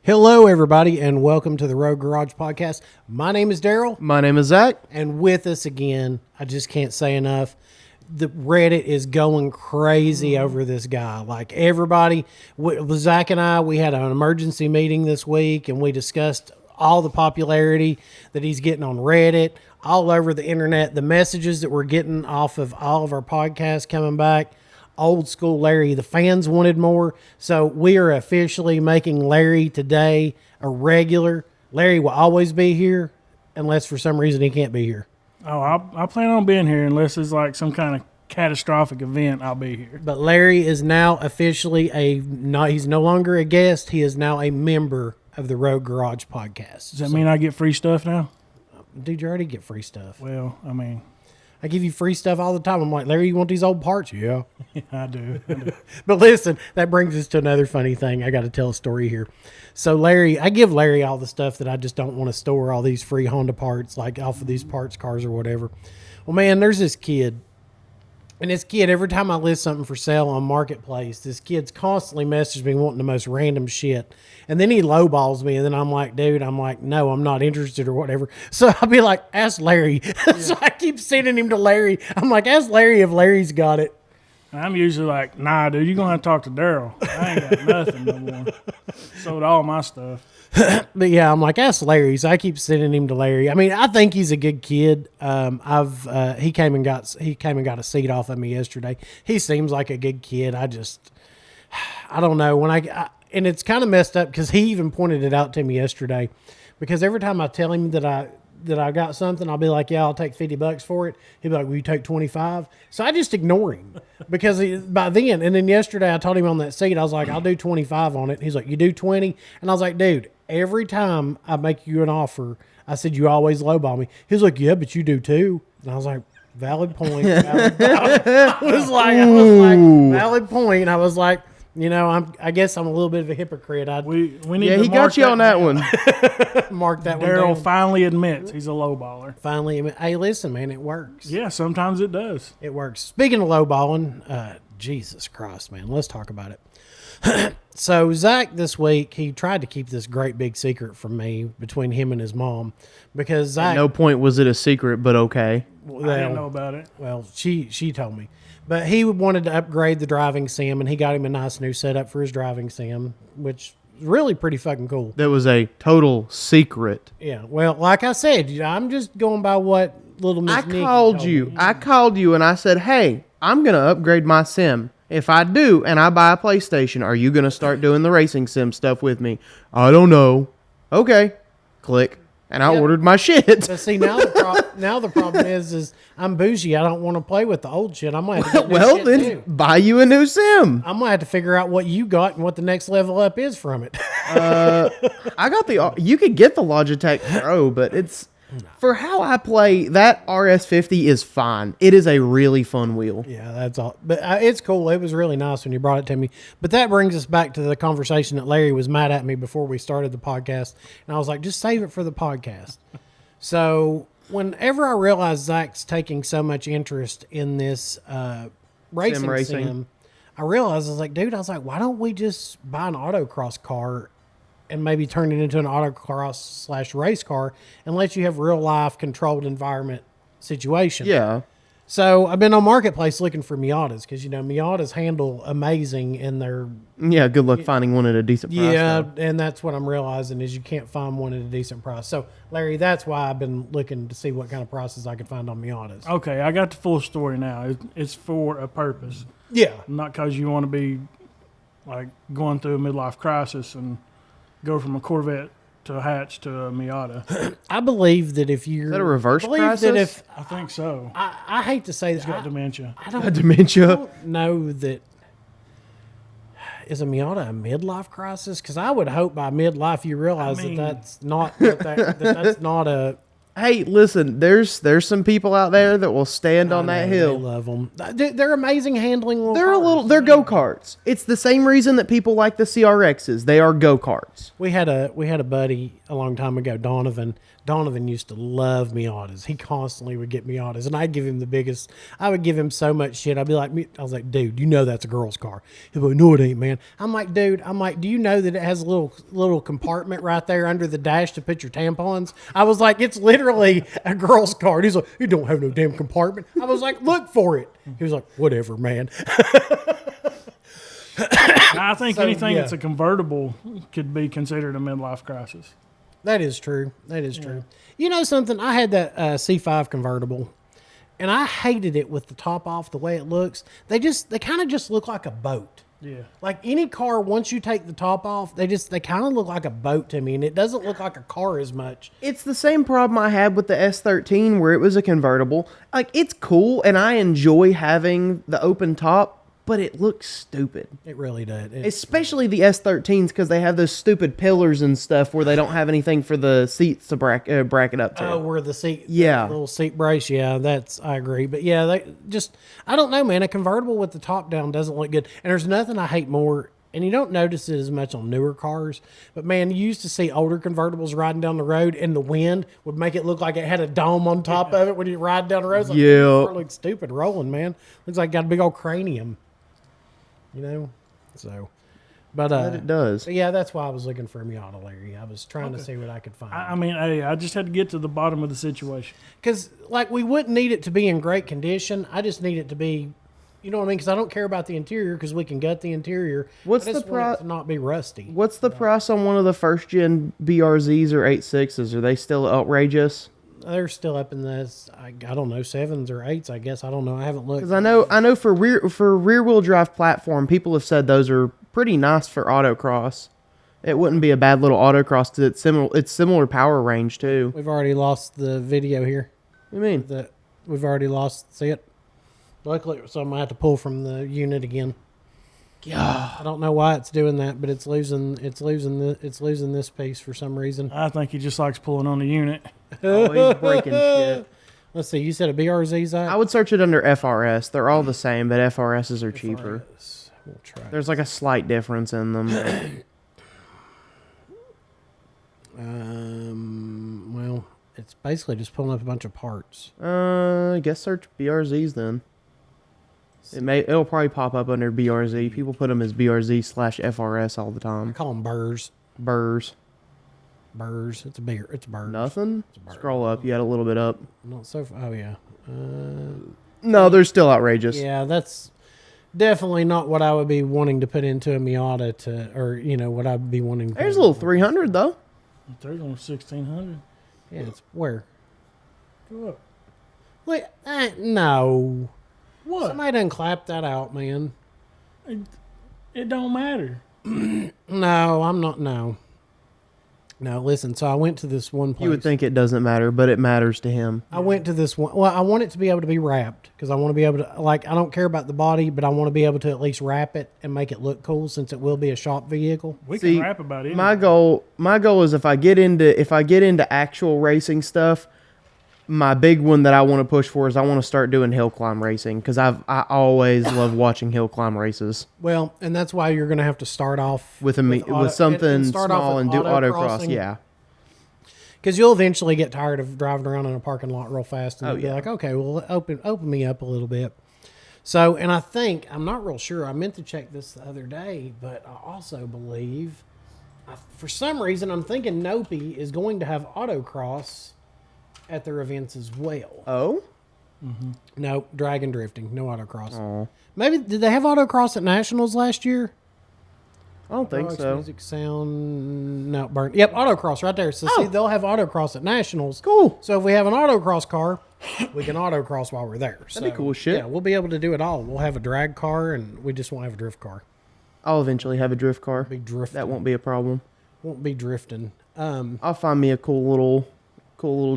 Hello, everybody, and welcome to the Road Garage Podcast. My name is Daryl. My name is Zach. And with us again, I just can't say enough, the Reddit is going crazy over this guy. Like everybody, Zach and I, we had an emergency meeting this week, and we discussed all the popularity that he's getting on Reddit, all over the internet, the messages that we're getting off of all of our podcasts coming back. Old school Larry. The fans wanted more, so we are officially making Larry today a regular. Larry will always be here unless for some reason he can't be here. Oh, I plan on being here unless it's like some kind of catastrophic event. I'll be here. But Larry is now officially he's no longer a guest. He is now a member of the Road Garage Podcast. Does that mean I get free stuff now? Dude, you already get free stuff. Well, I mean, I give you free stuff all the time. I'm like, Larry, you want these old parts? Yeah. I do. But listen, that brings us to another funny thing. I got to tell a story here. So Larry, I give Larry all the stuff that I just don't want to store, all these free Honda parts, like off of these parts cars or whatever. Well, man, there's this kid. And this kid, every time I list something for sale on Marketplace, this kid's constantly messaging me wanting the most random shit. And then he lowballs me, and then I'm like, dude, no, I'm not interested or whatever. So I'll be like, ask Larry. Yeah. So I keep sending him to Larry. I'm like, ask Larry if Larry's got it. I'm usually like, nah, dude, you're going to have to talk to Daryl. I ain't got nothing no more. Sold all my stuff. But yeah, I'm like, ask Larry. So I keep sending him to Larry. I mean, I think he's a good kid. He came and got a seat off of me yesterday. He seems like a good kid. I don't know and it's kind of messed up because he even pointed it out to me yesterday. Because every time I tell him that I got something, I'll be like, yeah, I'll take $50 for it. He'll be like, will you take 25? So I just ignore him because by then, and then yesterday I told him on that seat, I was like, I'll do 25 on it. He's like, you do 20? And I was like, dude, every time I make you an offer, I said, you always lowball me. He was like, yeah, but you do too. And I was like, valid point. I was like, valid point. I was like, I guess I'm a little bit of a hypocrite. We need he got you on that one. Mark that one Daryl down. finally admits he's a lowballer. Hey, listen, man, it works. Yeah, sometimes it does. It works. Speaking of lowballing, Jesus Christ, man, let's talk about it. So Zach this week, he tried to keep this great big secret from me between him and his mom because Zach. At no point was it a secret, but okay. Well, I didn't know about it. Well, she told me. But he wanted to upgrade the driving sim, and he got him a nice new setup for his driving sim, which is really pretty fucking cool. That was a total secret. Yeah, well, like I said, I'm just going by what little Miss Nikki told me. I called you and I said, hey, I'm going to upgrade my sim. If I do and I buy a PlayStation, are you going to start doing the racing sim stuff with me? I don't know. Okay. Click. And I ordered my shit. But see, now the problem is I'm bougie. I don't want to play with the old shit. I'm going to have to get new shit too. Buy you a new sim. I'm going to have to figure out what you got and what the next level up is from it. I got you could get the Logitech Pro, but for how I play, that RS50 is fine. It is a really fun wheel. Yeah, that's all. But it's cool. It was really nice when you brought it to me. But that brings us back to the conversation that Larry was mad at me before we started the podcast. And I was like, just save it for the podcast. So whenever I realized Zach's taking so much interest in this racing sim, I realized, I was like, why don't we just buy an autocross car and maybe turn it into an autocross / race car and let you have real life controlled environment situation. Yeah. So I've been on Marketplace looking for Miatas because, Miatas handle amazing in their... Yeah, good luck finding one at a decent price. Yeah, and that's what I'm realizing is you can't find one at a decent price. So, Larry, that's why I've been looking to see what kind of prices I could find on Miatas. Okay, I got the full story now. It's for a purpose. Yeah. Not because you want to be like going through a midlife crisis and go from a Corvette to a hatch to a Miata. I believe that if you're... Is that a reverse crisis? I think so. I hate to say He's got dementia. I don't know that... Is a Miata a midlife crisis? Because I would hope by midlife you realize that's not that's not a... Hey, listen, there's some people out there that will stand on that hill. I love them. They're amazing handling little cars. They're go-karts. It's the same reason that people like the CRXs. They are go-karts. We had a buddy a long time ago, Donovan. Donovan used to love Miatas. He constantly would get Miatas, and I'd give him the biggest. I would give him so much shit. I'd be like, I was like, dude, you know that's a girl's car. He'd be like, no, it ain't, man. I'm like, dude, do you know that it has a little compartment right there under the dash to put your tampons? I was like, it's literally a girl's car. And he's like, you don't have no damn compartment. I was like, look for it. He was like, whatever, man. I think anything yeah. that's a convertible could be considered a midlife crisis. That is true. That is true. You know something? I had that C5 convertible, and I hated it with the top off the way it looks. They kind of just look like a boat. Yeah. Like any car, once you take the top off, they kind of look like a boat to me, and it doesn't look like a car as much. It's the same problem I had with the S13 where it was a convertible. Like, it's cool, and I enjoy having the open top, but it looks stupid. It really does. Especially the S13s because they have those stupid pillars and stuff where they don't have anything for the seats to bracket up to. Oh, where the seat, Yeah. the little seat brace. Yeah, I agree. But yeah, I don't know, man. A convertible with the top down doesn't look good. And there's nothing I hate more. And you don't notice it as much on newer cars, but man, you used to see older convertibles riding down the road, and the wind would make it look like it had a dome on top of it when you ride down the road. It's like, Yeah. the car looks stupid rolling, man. Looks like it got a big old cranium. You know, so, but it does. yeah, that's why I was looking for a Miata, Larry. I was trying to see what I could find. I mean, hey, I just had to get to the bottom of the situation. Because, like, we wouldn't need it to be in great condition. I just need it to be, you know what I mean? Because I don't care about the interior because we can gut the interior. What's I just the want it pri- to not be rusty. What's the price on one of the first gen BRZs or 86s? Are they still outrageous? They're still up in this, I don't know, 7s or 8s, I guess. I don't know. I haven't looked. Because I know for rear wheel drive platform, people have said those are pretty nice for autocross. It wouldn't be a bad little autocross because it's similar power range too. We've already lost the video here. What do you mean? We've already lost, see it? Luckily, so I'm going to have to pull from the unit again. Yeah. I don't know why it's doing that, but it's losing this piece for some reason. I think he just likes pulling on the unit. Oh, he's breaking shit. Let's see. You said a BRZ's out? I would search it under FRS. They're all the same, but FRSs are cheaper. We'll try. There's like a slight difference in them. Well, it's basically just pulling up a bunch of parts. I guess search BRZs then. It'll probably pop up under BRZ. People put them as BRZ/FRS all the I time. call them burrs. Burrs. Burrs. It's burrs. Nothing. a burr. Scroll up. You had a little bit up. Not so. Oh yeah. No, they're still outrageous. Yeah, that's definitely not what I would be wanting to put into a Miata or what I'd be wanting. To There's a little 300 though. There's only 1,600. Yeah, it's where. Go up. Wait, no. What? Somebody done clap that out, man. It don't matter. No, I'm not. No. No, listen. So I went to this one place. You would think it doesn't matter, but it matters to him. I went to this one. Well, I want it to be able to be wrapped because I want to be able to, I don't care about the body, but I want to be able to at least wrap it and make it look cool since it will be a shop vehicle. We See, can rap about it. My goal is if I get into actual racing stuff, my big one that I want to push for is I want to start doing hill climb racing because I always love watching hill climb races Well, and that's why you're going to have to start off with something small and do autocross. Yeah. Because you'll eventually get tired of driving around in a parking lot real fast and you'll be yeah. like, okay, well, open me up a little bit. So, and I'm not real sure. I meant to check this the other day, but I also believe, for some reason, I'm thinking Nopi is going to have autocross at their events as well. Oh. No, drag and drifting, no autocross. Oh. Maybe, did they have autocross at Nationals last year? I don't think Hydraulics, so. Music, sound, no, burn. Yep, autocross right there. So see, they'll have autocross at Nationals. Cool. So if we have an autocross car, we can autocross while we're there. That'd be cool as shit. Yeah, we'll be able to do it all. We'll have a drag car, and we just won't have a drift car. I'll eventually have a drift car. Be drifting. That won't be a problem. Won't be drifting. I'll find me a cool little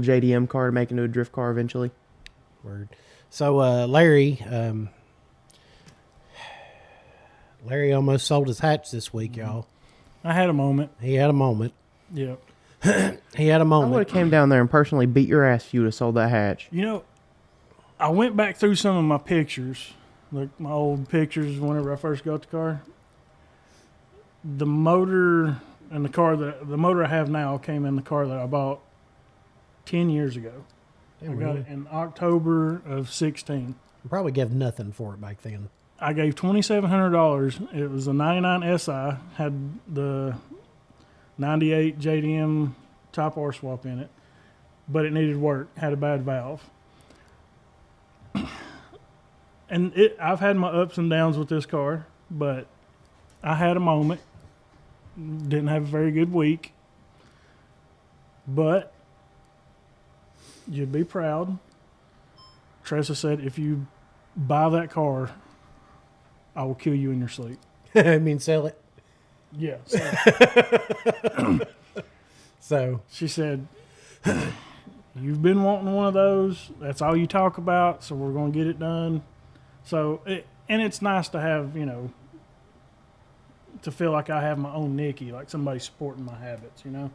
JDM car to make into a drift car eventually. Word. So Larry almost sold his hatch this week, y'all. I had a moment. He had a moment. Yep. He had a I would moment. have came down there and personally beat your ass if you would have sold that hatch. You know, I went back through some of my pictures, like my old pictures whenever I first got the car. The motor and the motor I have now came in the car that I bought 10 years ago. Damn, I got really? it in October of 16. I probably gave nothing for it back then. I gave $2,700. It was a 99 SI, had the 98 JDM top R swap in it, but it needed work, had a bad valve. And I've had my ups and downs with this car, but I had a moment. Didn't have a very good week. But you'd be proud. Tressa said, if you buy that car, I will kill you in your sleep. I mean, sell it. Yeah. So She said, you've been wanting one of those. That's all you talk about, so we're going to get it done. So, and it's nice to have, you know, to feel like I have my own Nikki, like somebody supporting my habits, you know?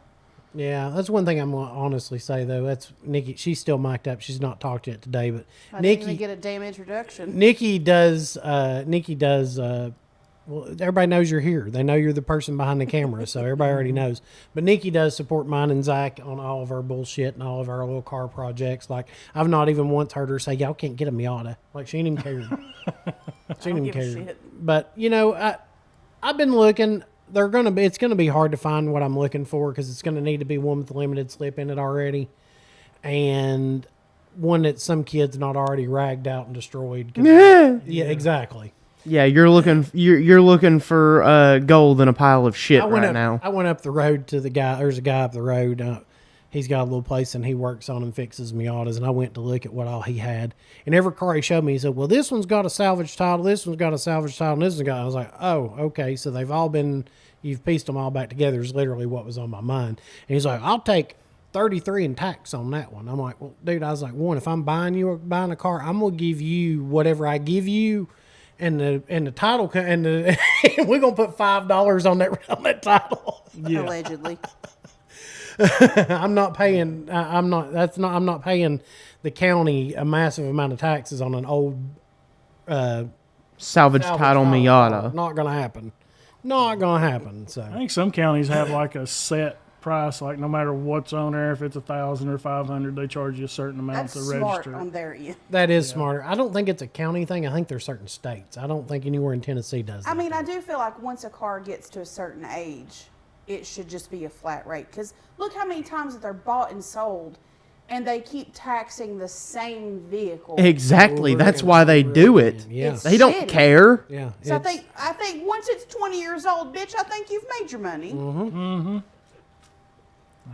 yeah, that's one thing I'm gonna honestly say though. That's Nikki. She's still mic'd up. She's not talked yet today, but I didn't even Nikki, get a damn introduction. Nikki does. Well, everybody knows you're here. They know you're the person behind the camera, so everybody already knows. But Nikki does support mine and Zach on all of our bullshit and all of our little car projects. Like, I've not even once heard her say, y'all can't get a Miata. Like, she ain't even cared. She ain't even give a cared. shit. But, you know, I've been looking. It's going to be hard to find what I'm looking for because it's going to need to be one with limited slip in it already. And one that some kid's not already ragged out and destroyed. Yeah, exactly. Yeah, you're looking for gold in a pile of shit right now. I went up the road to the guy. There's a guy up the road. He's got a little place and he works on and fixes Miatas. And I went to look at what all he had. And every car he showed me, he said, well, this one's got a salvage title. This one's got a salvage title. And this one's got, I was like, oh, okay. So they've all been, you've pieced them all back together is literally what was on my mind. And he's like, I'll take 33 in tax on that one. I'm like, well, dude, I was like, one, if I'm buying a car, I'm going to give you whatever I give you. And the title, we're gonna put $5 on that title. Yeah. Allegedly. I'm not paying. I'm not paying the county a massive amount of taxes on an old Salvage title Miata. Not gonna happen. Not gonna happen. So I think some counties have like a set price, like no matter what's on there, if it's 1,000 or 500, they charge you a certain amount That's to smart register. on their end. that is smarter. I don't think it's a county thing. I think there's certain states. I don't think anywhere in Tennessee does. I that. mean, I do feel like once a car gets to a certain age, it should just be a flat rate. Because look how many times that they're bought and sold, and they keep taxing the same vehicle. Exactly. Over That's and why they over do again. it. Yeah. It's They don't shitty. care. Yeah. So I think once it's 20 years old, bitch, I think you've made your money.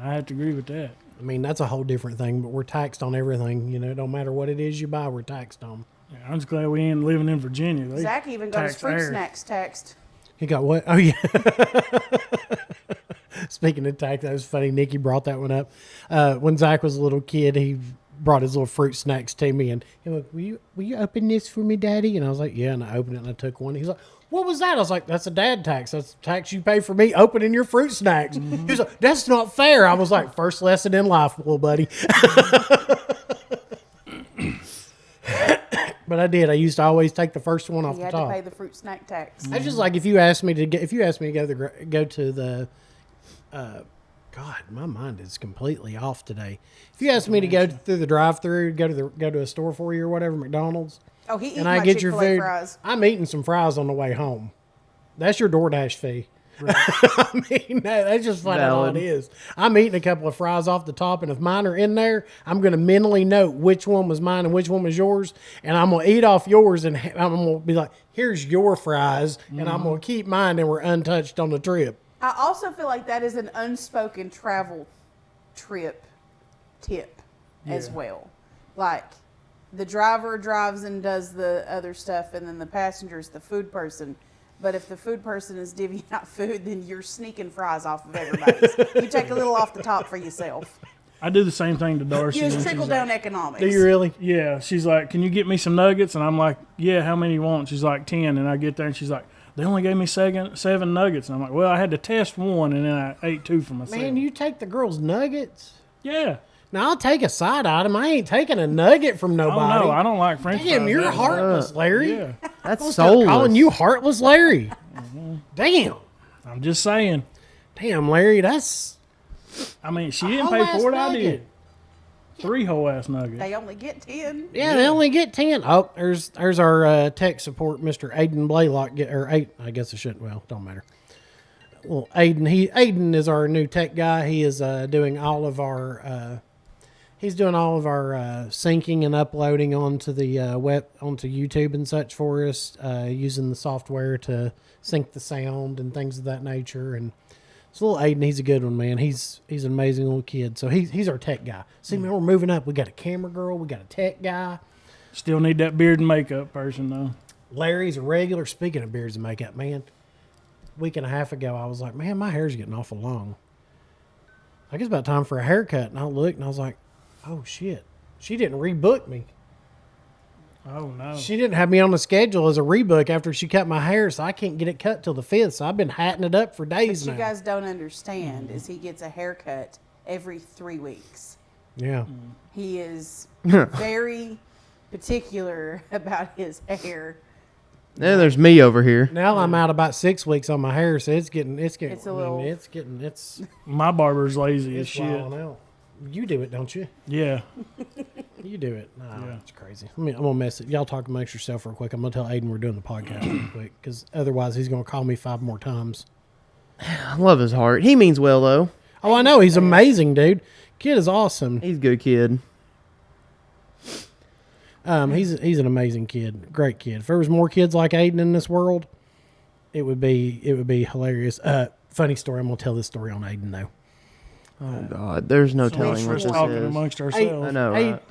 I have to agree with that. I mean, that's a whole different thing. But we're taxed on everything. You know, no matter what it is you buy, we're taxed on. Yeah, I'm just glad we ain't living in Virginia. They Zach even got his tax fruit air. snacks taxed. He got what? Oh yeah. Speaking of tax, that was funny. Nikki brought that one up. When Zach was a little kid, he brought his little fruit snacks to me, and he went, "Will you open this for me, Daddy?" And I was like, "Yeah." And I opened it, and I took one. He's like, "What was that?" I was like, "That's a dad tax. That's the tax you pay for me opening your fruit snacks." He was like, "That's not fair." I was like, "First lesson in life, little buddy." But I did. I used to always take the first one off He the had top. to pay the fruit snack tax. That's just like if you asked me to go to the God, my mind is completely off today. If you asked me to go through the drive-through, go to a store for you or whatever, McDonald's, Oh, he eats and my I get your Chick-fil-A food, fries. I'm eating some fries on the way home. That's your DoorDash fee. I mean, that's just flat out all it Valid. is. I'm eating a couple of fries off the top, and if mine are in there, I'm going to mentally note which one was mine and which one was yours, and I'm going to eat off yours, and I'm going to be like, here's your fries, and I'm going to keep mine, and we're untouched on the trip. I also feel like that is an unspoken travel trip tip as well. Like the driver drives and does the other stuff, and then the passenger's the food person. But if the food person is divvying out food, then you're sneaking fries off of everybody's. You take a little off the top for yourself. I do the same thing to Darcy. Use and she's trickle like, down economics. Do you really? Yeah, she's like, "Can you get me some nuggets?" And I'm like, "Yeah, how many you want?" She's like, 10. And I get there and she's like, "They only gave me seven nuggets." And I'm like, "Well, I had to test one and then I ate two for myself." Man, you take the girls' nuggets? Yeah. Now I'll take a side item. I ain't taking a nugget from Oh, nobody. no, I don't like French Damn, fries. you're That's- heartless, Larry. Yeah, That's I'll start soulless. calling you heartless, Larry. Damn, I'm just saying. damn, Larry. That's I mean, she didn't whole pay ass for it. I nugget. did. 3 whole ass nuggets. They only get 10. Yeah, they only get 10. Oh, there's our tech support, Mr. Aiden Blaylock. I guess it shouldn't. Well, don't matter. Well, Aiden is our new tech guy. He is doing all of our syncing and uploading onto the onto YouTube and such for us, using the software to sync the sound and things of that nature. And so little Aiden, he's a good one, man. He's an amazing little kid. So he's our tech guy. See, man, we're moving up. We got a camera girl. We got a tech guy. Still need that beard and makeup person, though. Larry's a regular. Speaking of beards and makeup, man, a week and a half ago, I was like, man, my hair's getting awful long. Like, it's about time for a haircut. And I looked and I was like, oh, shit. She didn't rebook me. Oh, no. She didn't have me on the schedule as a rebook after she cut my hair, so I can't get it cut till the 5th. So I've been hatting it up for days What now. you guys don't understand is he gets a haircut every 3 weeks. Yeah. He is very particular about his hair. Then there's me over here. Now I'm out about 6 weeks on my hair, so it's getting, It's a little- it's My barber's lazy as shit. wilding out. You do it, don't you? Yeah. You do it. Nah, Yeah. it's crazy. I'm gonna mess it. Y'all talk amongst yourself real quick. I'm gonna tell Aiden we're doing the podcast real quick, because otherwise he's gonna call me 5 more times. I love his heart. He means well, though. Oh, I know. He's amazing, dude. Kid is awesome. He's a good kid. He's an amazing kid. Great kid. If there was more kids like Aiden in this world, it would be hilarious. Funny story. I'm gonna tell this story on Aiden though. Oh, God. There's no telling We're what just this talking is. amongst ourselves. I know, right?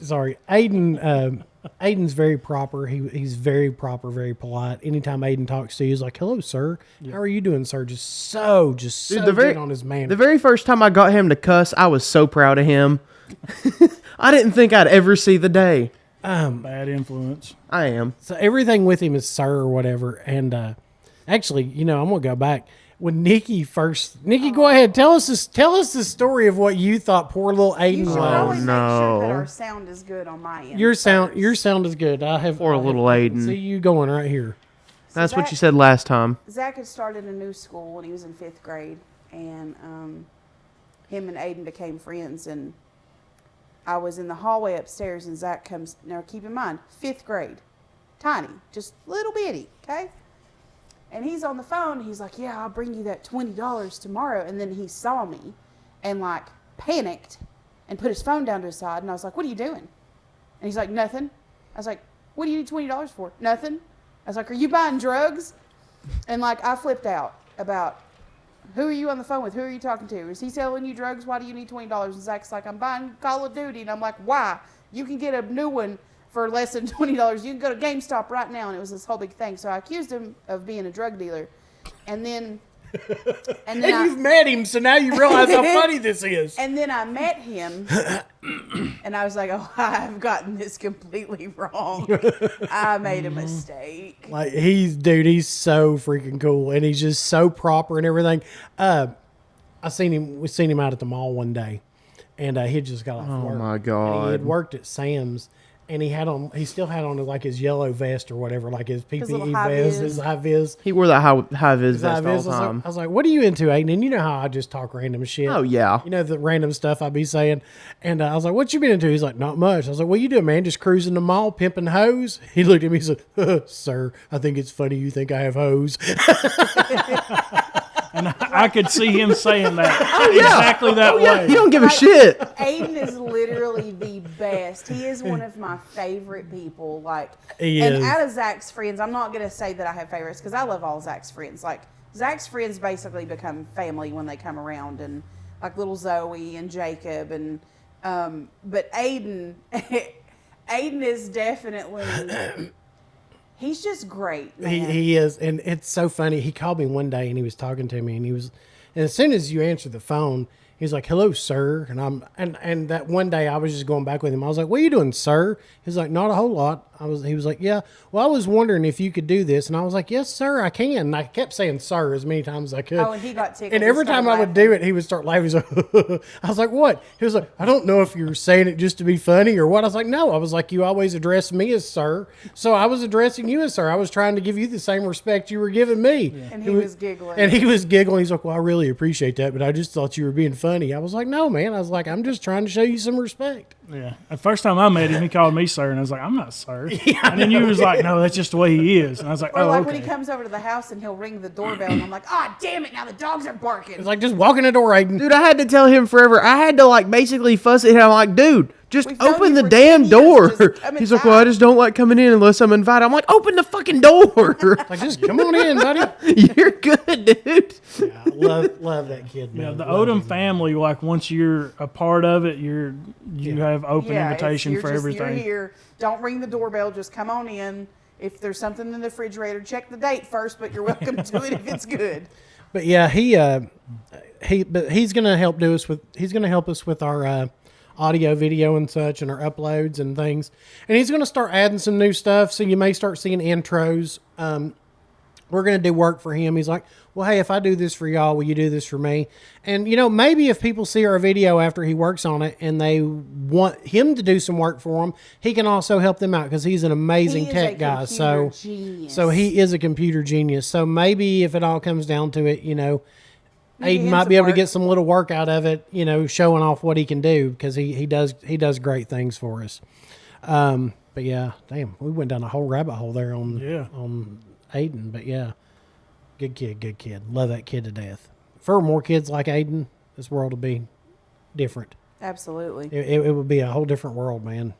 Aiden. Aiden's very proper. He's very proper, very polite. Anytime Aiden talks to you, he's like, "Hello, sir. How are you doing, sir?" Just so good on his man. The very first time I got him to cuss, I was so proud of him. I didn't think I'd ever see the day. Bad influence. I am. So everything with him is sir or whatever. And actually, I'm gonna go back. When Nikki, go ahead, tell us the story of what you thought poor little You Aiden should was. always make sure that no. our sound is good on my end. Your sound is good. Poor little Aiden. See you going right here. That's what Zach- you said last time. Zach had started a new school when he was in 5th grade, and him and Aiden became friends. And I was in the hallway upstairs, and Zach comes. Now, keep in mind, 5th grade, tiny, just little bitty, okay? And he's on the phone. He's like, "Yeah, I'll bring you that $20 tomorrow." And then he saw me, and like panicked, and put his phone down to his side. And I was like, "What are you doing?" And he's like, "Nothing." I was like, "What do you need $20 for?" "Nothing." I was like, "Are you buying drugs?" And like I flipped out about, who are you on the phone with? Who are you talking to? Is he selling you drugs? Why do you need $20? And Zach's like, "I'm buying Call of Duty." And I'm like, "Why? You can get a new one for less than $20. You can go to GameStop right now." And it was this whole big thing. So I accused him of being a drug dealer. And then And you've met him, so now you realize how funny this is. And then I met him, and I was like, "Oh, I've gotten this completely wrong. I made a mistake." Like he's so freaking cool, and he's just so proper and everything. We seen him out at the mall one day, and he had just got off work. Oh, my And God. he had worked at Sam's, and he still had on like his yellow vest or whatever, like his little PPE high vest, vis. his high vis. He wore that high vis His high vest all vis. the I time. was like, "What are you into, Aiden?" And you know how I just talk random shit. Oh, yeah. You know, the random stuff I be saying. And I was like, "What you been into?" He's like, "Not much." I was like, "What you doing, man? Just cruising the mall, pimping hoes?" He looked at me and said, "Sir, I think it's funny you think I have hoes." And I could see him saying that Oh, yeah. exactly that way. He don't give a shit. Aiden is literally the best. He is one of my favorite people. Like, He and is. out of Zach's friends, I'm not gonna say that I have favorites because I love all Zach's friends. Like, Zach's friends basically become family when they come around, and like little Zoe and Jacob, and but Aiden, Aiden is definitely. He's just great, man. He is, and it's so funny. He called me one day and he was talking to me, and and as soon as you answered the phone, he's like, "Hello, sir," and that one day I was just going back with him. I was like, "What are you doing, sir?" He's like, "Not a whole lot." He was like, "Yeah, well, I was wondering if you could do this," and I was like, "Yes, sir, I can." And I kept saying "sir" as many times as I could. Oh, and he got tickled. And He every started time I would laughing. do it, he would start laughing. He's like, I was like, "What?" He was like, "I don't know if you're saying it just to be funny or what." I was like, "No." I was like, "You always address me as sir, so I was addressing you as sir. I was trying to give you the same respect you were giving me." And he was giggling. And he was giggling. He's like, "Well, I really appreciate that, but I just thought you were being funny." funny. I was like, no, man. I was like, I'm just trying to show you some respect. Yeah. The first time I met him, he called me sir, and I was like, I'm not sir. And then you was like, no, that's just the way he is. And I was like, Or oh, like okay. when he comes over to the house and he'll ring the doorbell, and I'm like, ah, damn it, now the dogs are barking. It's like, just walk in the door, Aiden. Dude, I had to tell him forever. I had to like basically fuss at him. I'm like, dude, just We've known open you the for damn 10 years. door. Just come He's like, well, I inside. just don't like coming in unless I'm invited. I'm like, open the fucking door. Like, just come on in, buddy. You're good, dude. Yeah, I love that kid, man. Yeah, the Love Odom him. family, like once you're a part of it, you have open Yeah, invitation you're for just, everything. You're here. Don't ring the doorbell. Just come on in. If there's something in the refrigerator, check the date first, but you're welcome to it if it's good. But yeah, he's gonna help us with our audio, video, and such, and our uploads and things. And he's gonna start adding some new stuff. So you may start seeing intros. We're going to do work for him. He's like, well, hey, if I do this for y'all, will you do this for me? And, maybe if people see our video after he works on it and they want him to do some work for them, he can also help them out because he's an amazing He is tech a guy. computer genius. So he is a computer genius. So maybe if it all comes down to it, Aiden him might some be able to work. get some little work out of it, showing off what he can do because he does great things for us. But yeah, damn, we went down a whole rabbit hole there on Aiden, but yeah, good kid. Love that kid to death. If there were more kids like Aiden, this world would be different. Absolutely. It would be a whole different world, man.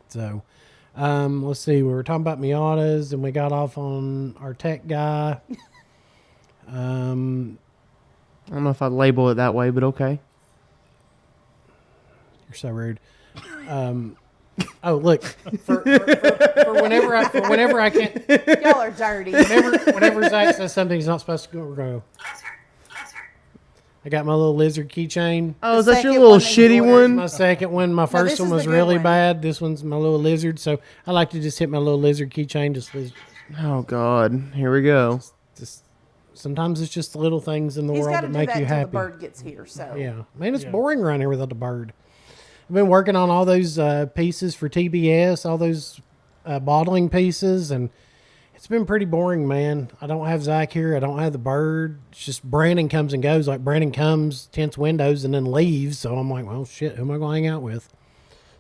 So, let's see. We were talking about Miatas, and we got off on our tech guy. I don't know if I'd label it that way, but okay. You're so rude. Oh, look. For whenever I can't. Y'all are dirty. Whenever Zach says something he's not supposed to go. I got my little lizard keychain. Oh, The is that your second little one that you shitty ordered. one? My second one. My this first is one was the good really one. bad. This one's my little lizard. So I like to just hit my little lizard keychain. Oh, God. Here we go. Just sometimes it's just the little things in the He's world got that to do make that you until the happy. bird gets here. So Yeah, man, it's Yeah. boring around here without the bird. I've been working on all those pieces for TBS, all those bottling pieces, and it's been pretty boring, man. I don't have Zach here. I don't have the bird. It's just Brandon comes and goes. Like Brandon comes, tints windows, and then leaves. So I'm like, well, shit, who am I going to hang out with?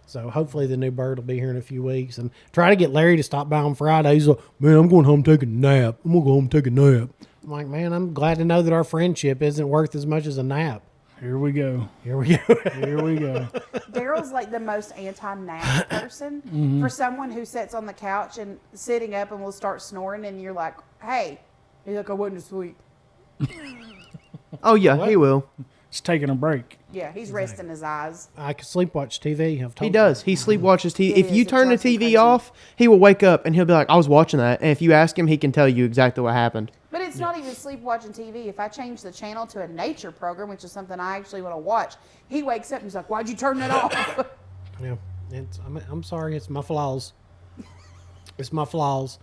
So hopefully the new bird will be here in a few weeks. And try to get Larry to stop by on Friday. He's like, man, I'm going home take a nap. I'm going to go home and take a nap. I'm like, man, I'm glad to know that our friendship isn't worth as much as a nap. Here we go. Here we go. Here we go. Daryl's like the most anti-nap person. For someone who sits on the couch and sitting up and will start snoring, and you're like, hey, he's like, I wasn't asleep. Oh, yeah, he will. It's taking a break. Yeah, he's resting his eyes. I can sleep watch TV. I've told He does. He sleepwatches TV. It If you is. It turn the drives me TV crazy. off, he will wake up and he'll be like, I was watching that. And if you ask him, he can tell you exactly what happened. But it's not even sleep watching TV. If I change the channel to a nature program, which is something I actually want to watch, he wakes up and he's like, why'd you turn that off? Yeah, I'm sorry. It's my flaws. It's my flaws.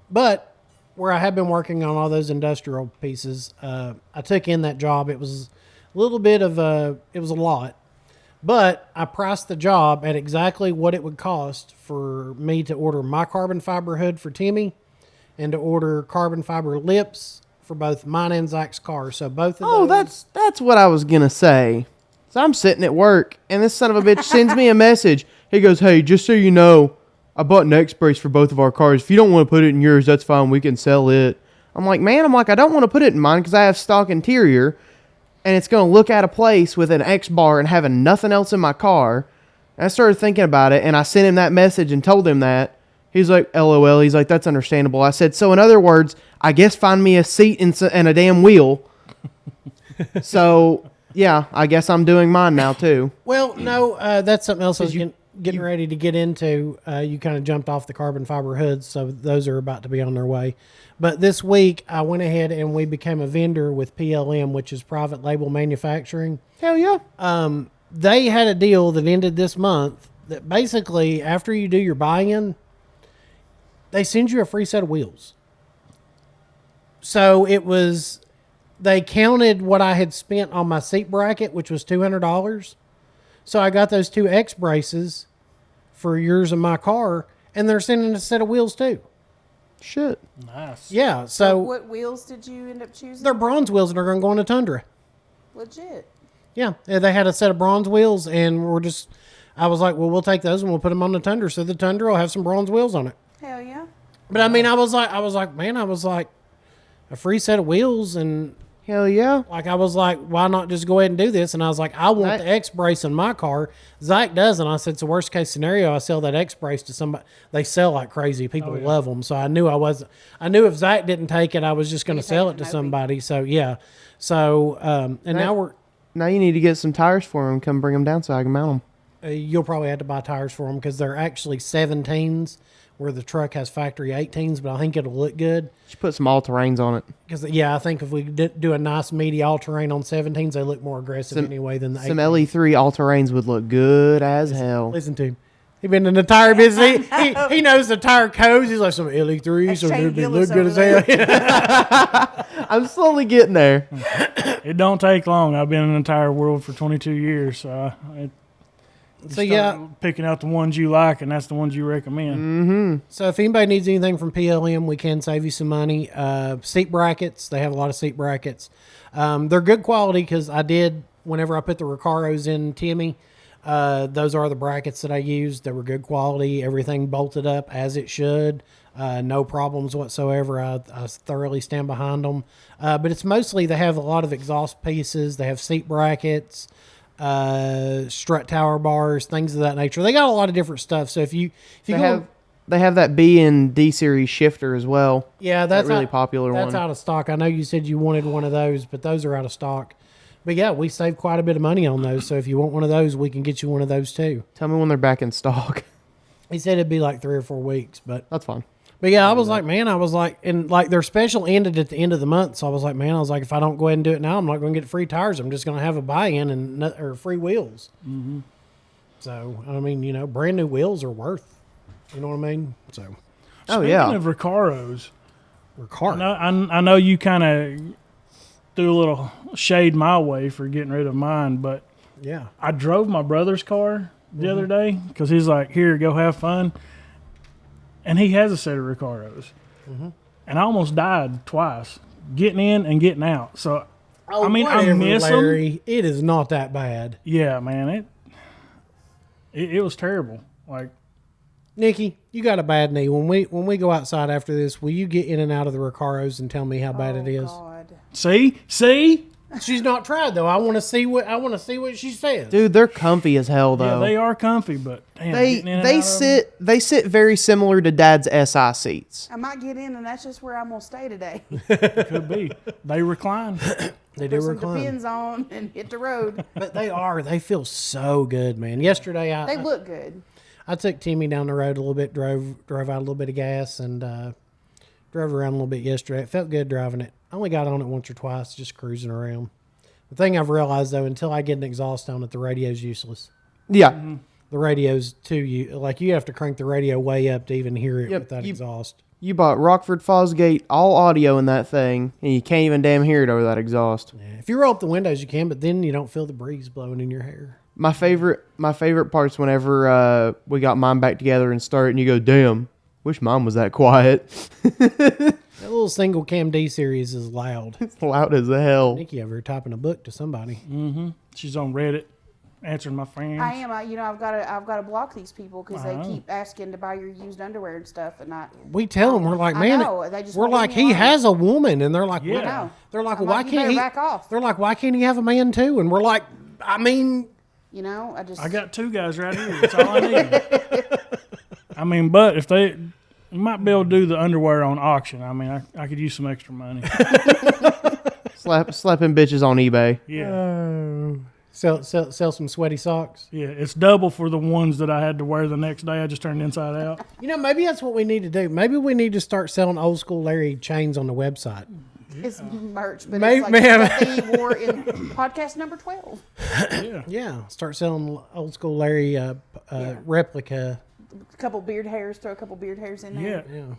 But where I have been working on all those industrial pieces, I took in that job. It was a little bit of it was a lot, but I priced the job at exactly what it would cost for me to order my carbon fiber hood for Timmy and to order carbon fiber lips for both mine and Zach's car. So both of Oh, those. that's what I was going to say. So I'm sitting at work and this son of a bitch sends me a message. He goes, hey, just so you know, I bought an X brace for both of our cars. If you don't want to put it in yours, that's fine. We can sell it. I'm like, man, I don't want to put it in mine because I have stock interior and it's going to look out of place with an X bar and having nothing else in my car. And I started thinking about it and I sent him that message and told him that. He's like, LOL. He's like, that's understandable. I said, so in other words, I guess find me a seat and a damn wheel. So, yeah, I guess I'm doing mine now too. Well, no, that's something else I was you- getting ready to get into. You kind of jumped off the carbon fiber hoods, so those are about to be on their way. But this week, I went ahead and we became a vendor with PLM, which is Private Label Manufacturing. Hell yeah. They had a deal that ended this month that basically, after you do your buy-in, they send you a free set of wheels. So it was, they counted what I had spent on my seat bracket, which was $200. So I got those two X braces for yours and my car, and they're sending a set of wheels too. Shit. Nice. Yeah, so What wheels did you end up choosing? they're bronze wheels and they're going to go on a Tundra. Legit. Yeah, they had a set of bronze wheels, and I was like, well, we'll take those and we'll put them on the Tundra, so the Tundra will have some bronze wheels on it. Hell yeah. But I mean, I was like, a free set of wheels, and Hell yeah. like I was like, why not just go ahead and do this? And I was like, I want the X brace in my car. Zach doesn't. I said, it's a worst case scenario. I sell that X brace to somebody. They sell like crazy. People love them. So I knew if Zach didn't take it, I was just going to sell it to somebody. So yeah. So and Now you need to get some tires for them. Come bring them down so I can mount them. You'll probably have to buy tires for them because they're actually 17s, where the truck has factory 18s. But I think it'll look good. Just put some all-terrains on it. Because I think if we do a nice meaty all-terrain on 17s, they look more aggressive anyway than the 18s. Some LE3 all-terrains would look good as hell. Listen to him. He's been in the tire business. He knows the tire codes. He's like, some LE3s, so Shane they'd Gillis look good as over hell. I'm slowly getting there. It don't take long. I've been in the entire world for 22 years, so picking out the ones you like, and that's the ones you recommend. Mm-hmm. So if anybody needs anything from PLM, we can save you some money. Seat brackets. They have a lot of seat brackets. They're good quality because whenever I put the Recaros in Timmy, those are the brackets that I used. They were good quality. Everything bolted up as it should. No problems whatsoever. I thoroughly stand behind them. But it's mostly they have a lot of exhaust pieces. They have seat brackets, strut tower bars, things of that nature. They got a lot of different stuff. So if you They have that B and D series shifter as well. yeah, that's that really popular one. That's out of stock. I know you said you wanted one of those, but those are out of stock. But yeah, we saved quite a bit of money on those. So if you want one of those, we can get you one of those too. Tell me when they're back in stock. He said it'd be like 3 or 4 weeks, but That's fine. But yeah, I was like, and like their special ended at the end of the month. So I was like, if I don't go ahead and do it now, I'm not going to get free tires. I'm just going to have a buy-in or free wheels. Mm-hmm. So, I mean, brand new wheels are worth, you know what I mean? So, Speaking of Recaros, Recaro. I know you kind of threw a little shade my way for getting rid of mine, but Yeah. I drove my brother's car the other day because he's like, here, go have fun. And he has a set of Recaros. Mm-hmm. And I almost died twice, getting in and getting out. So, I mean, I miss Larry. them. It is not that bad. Yeah, man. It was terrible. Like, Nikki, you got a bad knee. When we go outside after this, will you get in and out of the Recaros and tell me how bad it is? God. see? She's not tried though. I want to see what she says. Dude, they're comfy as hell though. Yeah, they are comfy, but damn, getting in and they out of them- they sit very similar to Dad's SI seats. I might get in, and that's just where I'm gonna stay today. could be. They recline. They do Put some recline. depends on and hit the road. But they feel so good, man. Yesterday They look good. I took Timmy down the road a little bit, drove out a little bit of gas, and drove around a little bit yesterday. It felt good driving it. I only got on it once or twice, just cruising around. The thing I've realized, though, until I get an exhaust on it, the radio's useless. Yeah. Mm-hmm. The radio's you have to crank the radio way up to even hear it Yep, without exhaust. You bought Rockford Fosgate all audio in that thing, and you can't even damn hear it over that exhaust. Yeah. If you roll up the windows, you can, but then you don't feel the breeze blowing in your hair. My favorite part's whenever we got mine back together and started, and you go, "Damn, wish mine was that quiet." That little single cam D series is loud. It's loud as hell. Nikki over here typing a book to somebody. Mm-hmm. She's on Reddit, answering my fans. I am. I've got to block these people because they Wow. keep asking to buy your used underwear and stuff, and We tell them, we're like, I man, know, they just we're won't leave like, me he alone. has a woman, and they're like, Yeah. well, I know. they're like, I'm well, why like, you can't better he? back off. They're like, why can't he have a man too? And we're like, I mean, I got 2 guys right here. That's all I need. I mean, but if they might be able to do the underwear on auction. I mean, I could use some extra money. Slapping bitches on eBay. Yeah. sell some sweaty socks. Yeah, it's double for the ones that I had to wear the next day. I just turned inside out. Maybe that's what we need to do. Maybe we need to start selling old school Larry chains on the website. It's merch, but May- it's like may have- that thing you wore in podcast number 12. Yeah, start selling old school Larry replica. A couple beard hairs, throw a couple beard hairs in there. Yeah. Yeah.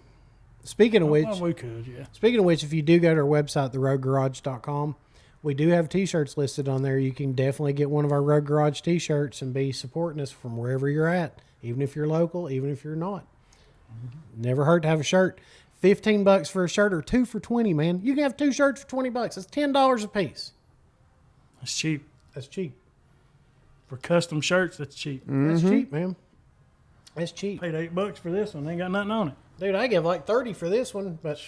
Speaking of which, Well, we could, yeah. if you do go to our website, theroadgarage.com, we do have T-shirts listed on there. You can definitely get one of our Road Garage T-shirts and be supporting us from wherever you're at, even if you're local, even if you're not. Never hurt to have a shirt. $15 for a shirt or 2 for $20, man. You can have 2 shirts for $20. That's $10 a piece. It's cheap. That's cheap. For custom shirts, that's cheap. That's cheap, man. That's cheap. Paid $8 for this one. Ain't got nothing on it. Dude, I give like 30 for this one, but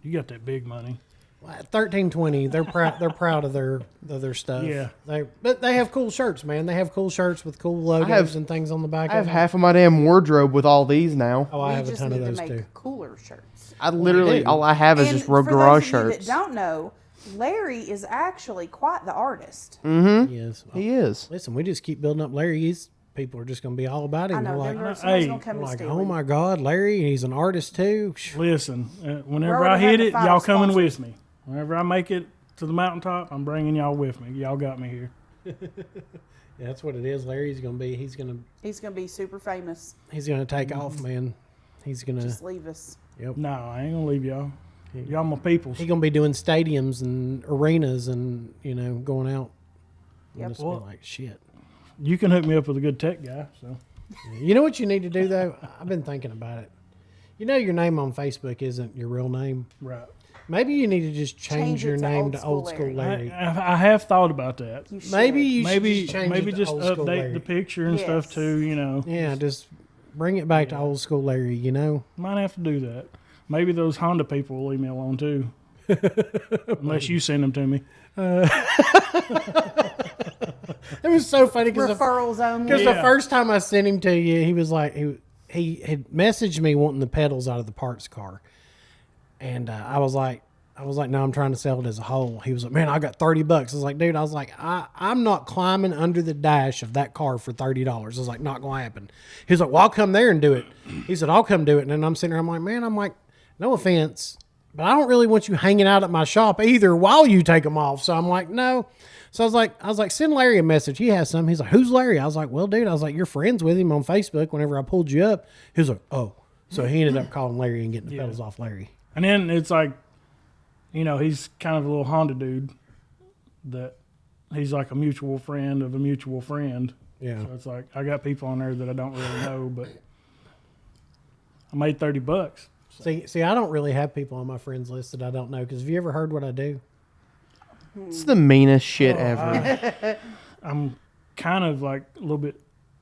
You got that big money. 13.20. They're proud. They're proud of their stuff. Yeah. But they have cool shirts, man. They have cool shirts with cool logos and things on the back. I have of them. half of my damn wardrobe with all these now. Oh, I have a just ton need of those to make too. cooler shirts. I literally, do. all I have is And just for garage those of you shirts. that don't know, Larry is actually quite the artist. Yes. He is. Listen, we just keep building up Larry's. People are just going to be all about him. I know. We're Then like, someone's hey, gonna come we're and like, steal oh him. my God, Larry, he's an artist too. Listen, whenever Road I hit had to it, find y'all a coming sponsor. with me. Whenever I make it to the mountaintop, I'm bringing y'all with me. Y'all got me here. Yeah, that's what it is. Larry's going to be. He's going He's be super famous. to take off, man. He's going to. Just leave us. Yep. No, I ain't gonna leave y'all. Y'all my peoples. He's going to be doing stadiums and arenas and going out. Yep. And just be like shit. You can hook me up with a good tech guy. So You know what you need to do though? I've been thinking about it. You know your name on Facebook isn't your real name. right. Maybe you need to just change Change it your to name Old to School Old School Larry. Larry. I have thought about that. You should. Maybe you Maybe should just change maybe it to just Old School update Larry. the picture and stuff Yes. too. Yeah, just bring it back to Old School Larry. Might have to do that. Maybe those Honda people will leave me alone too. Unless you send them to me. It was so funny because Referrals only. the Yeah. first time I sent him to you, he was like he had messaged me wanting the pedals out of the parts car, and I was like, no, I'm trying to sell it as a whole. He was like, man, I got $30. I was like, dude, I'm not climbing under the dash of that car for $30. I was like, not gonna happen. He was like, well, I'll come there and do it. He said, I'll come do it. And then I'm sitting there, I'm like, no offense, but I don't really want you hanging out at my shop either while you take them off. So I'm like, no. So I was like, send Larry a message. He has some. He's like, who's Larry? I was like, well, dude, you're friends with him on Facebook. Whenever I pulled you up, he was like, oh. So he ended up calling Larry and getting the pedals off Larry. And then it's like, he's kind of a little Honda dude that he's like a mutual friend of a mutual friend. Yeah. So it's like, I got people on there that I don't really know, but I made $30. See, I don't really have people on my friends list that I don't know. Because have you ever heard what I do? It's the meanest shit ever. I'm kind of like a little bit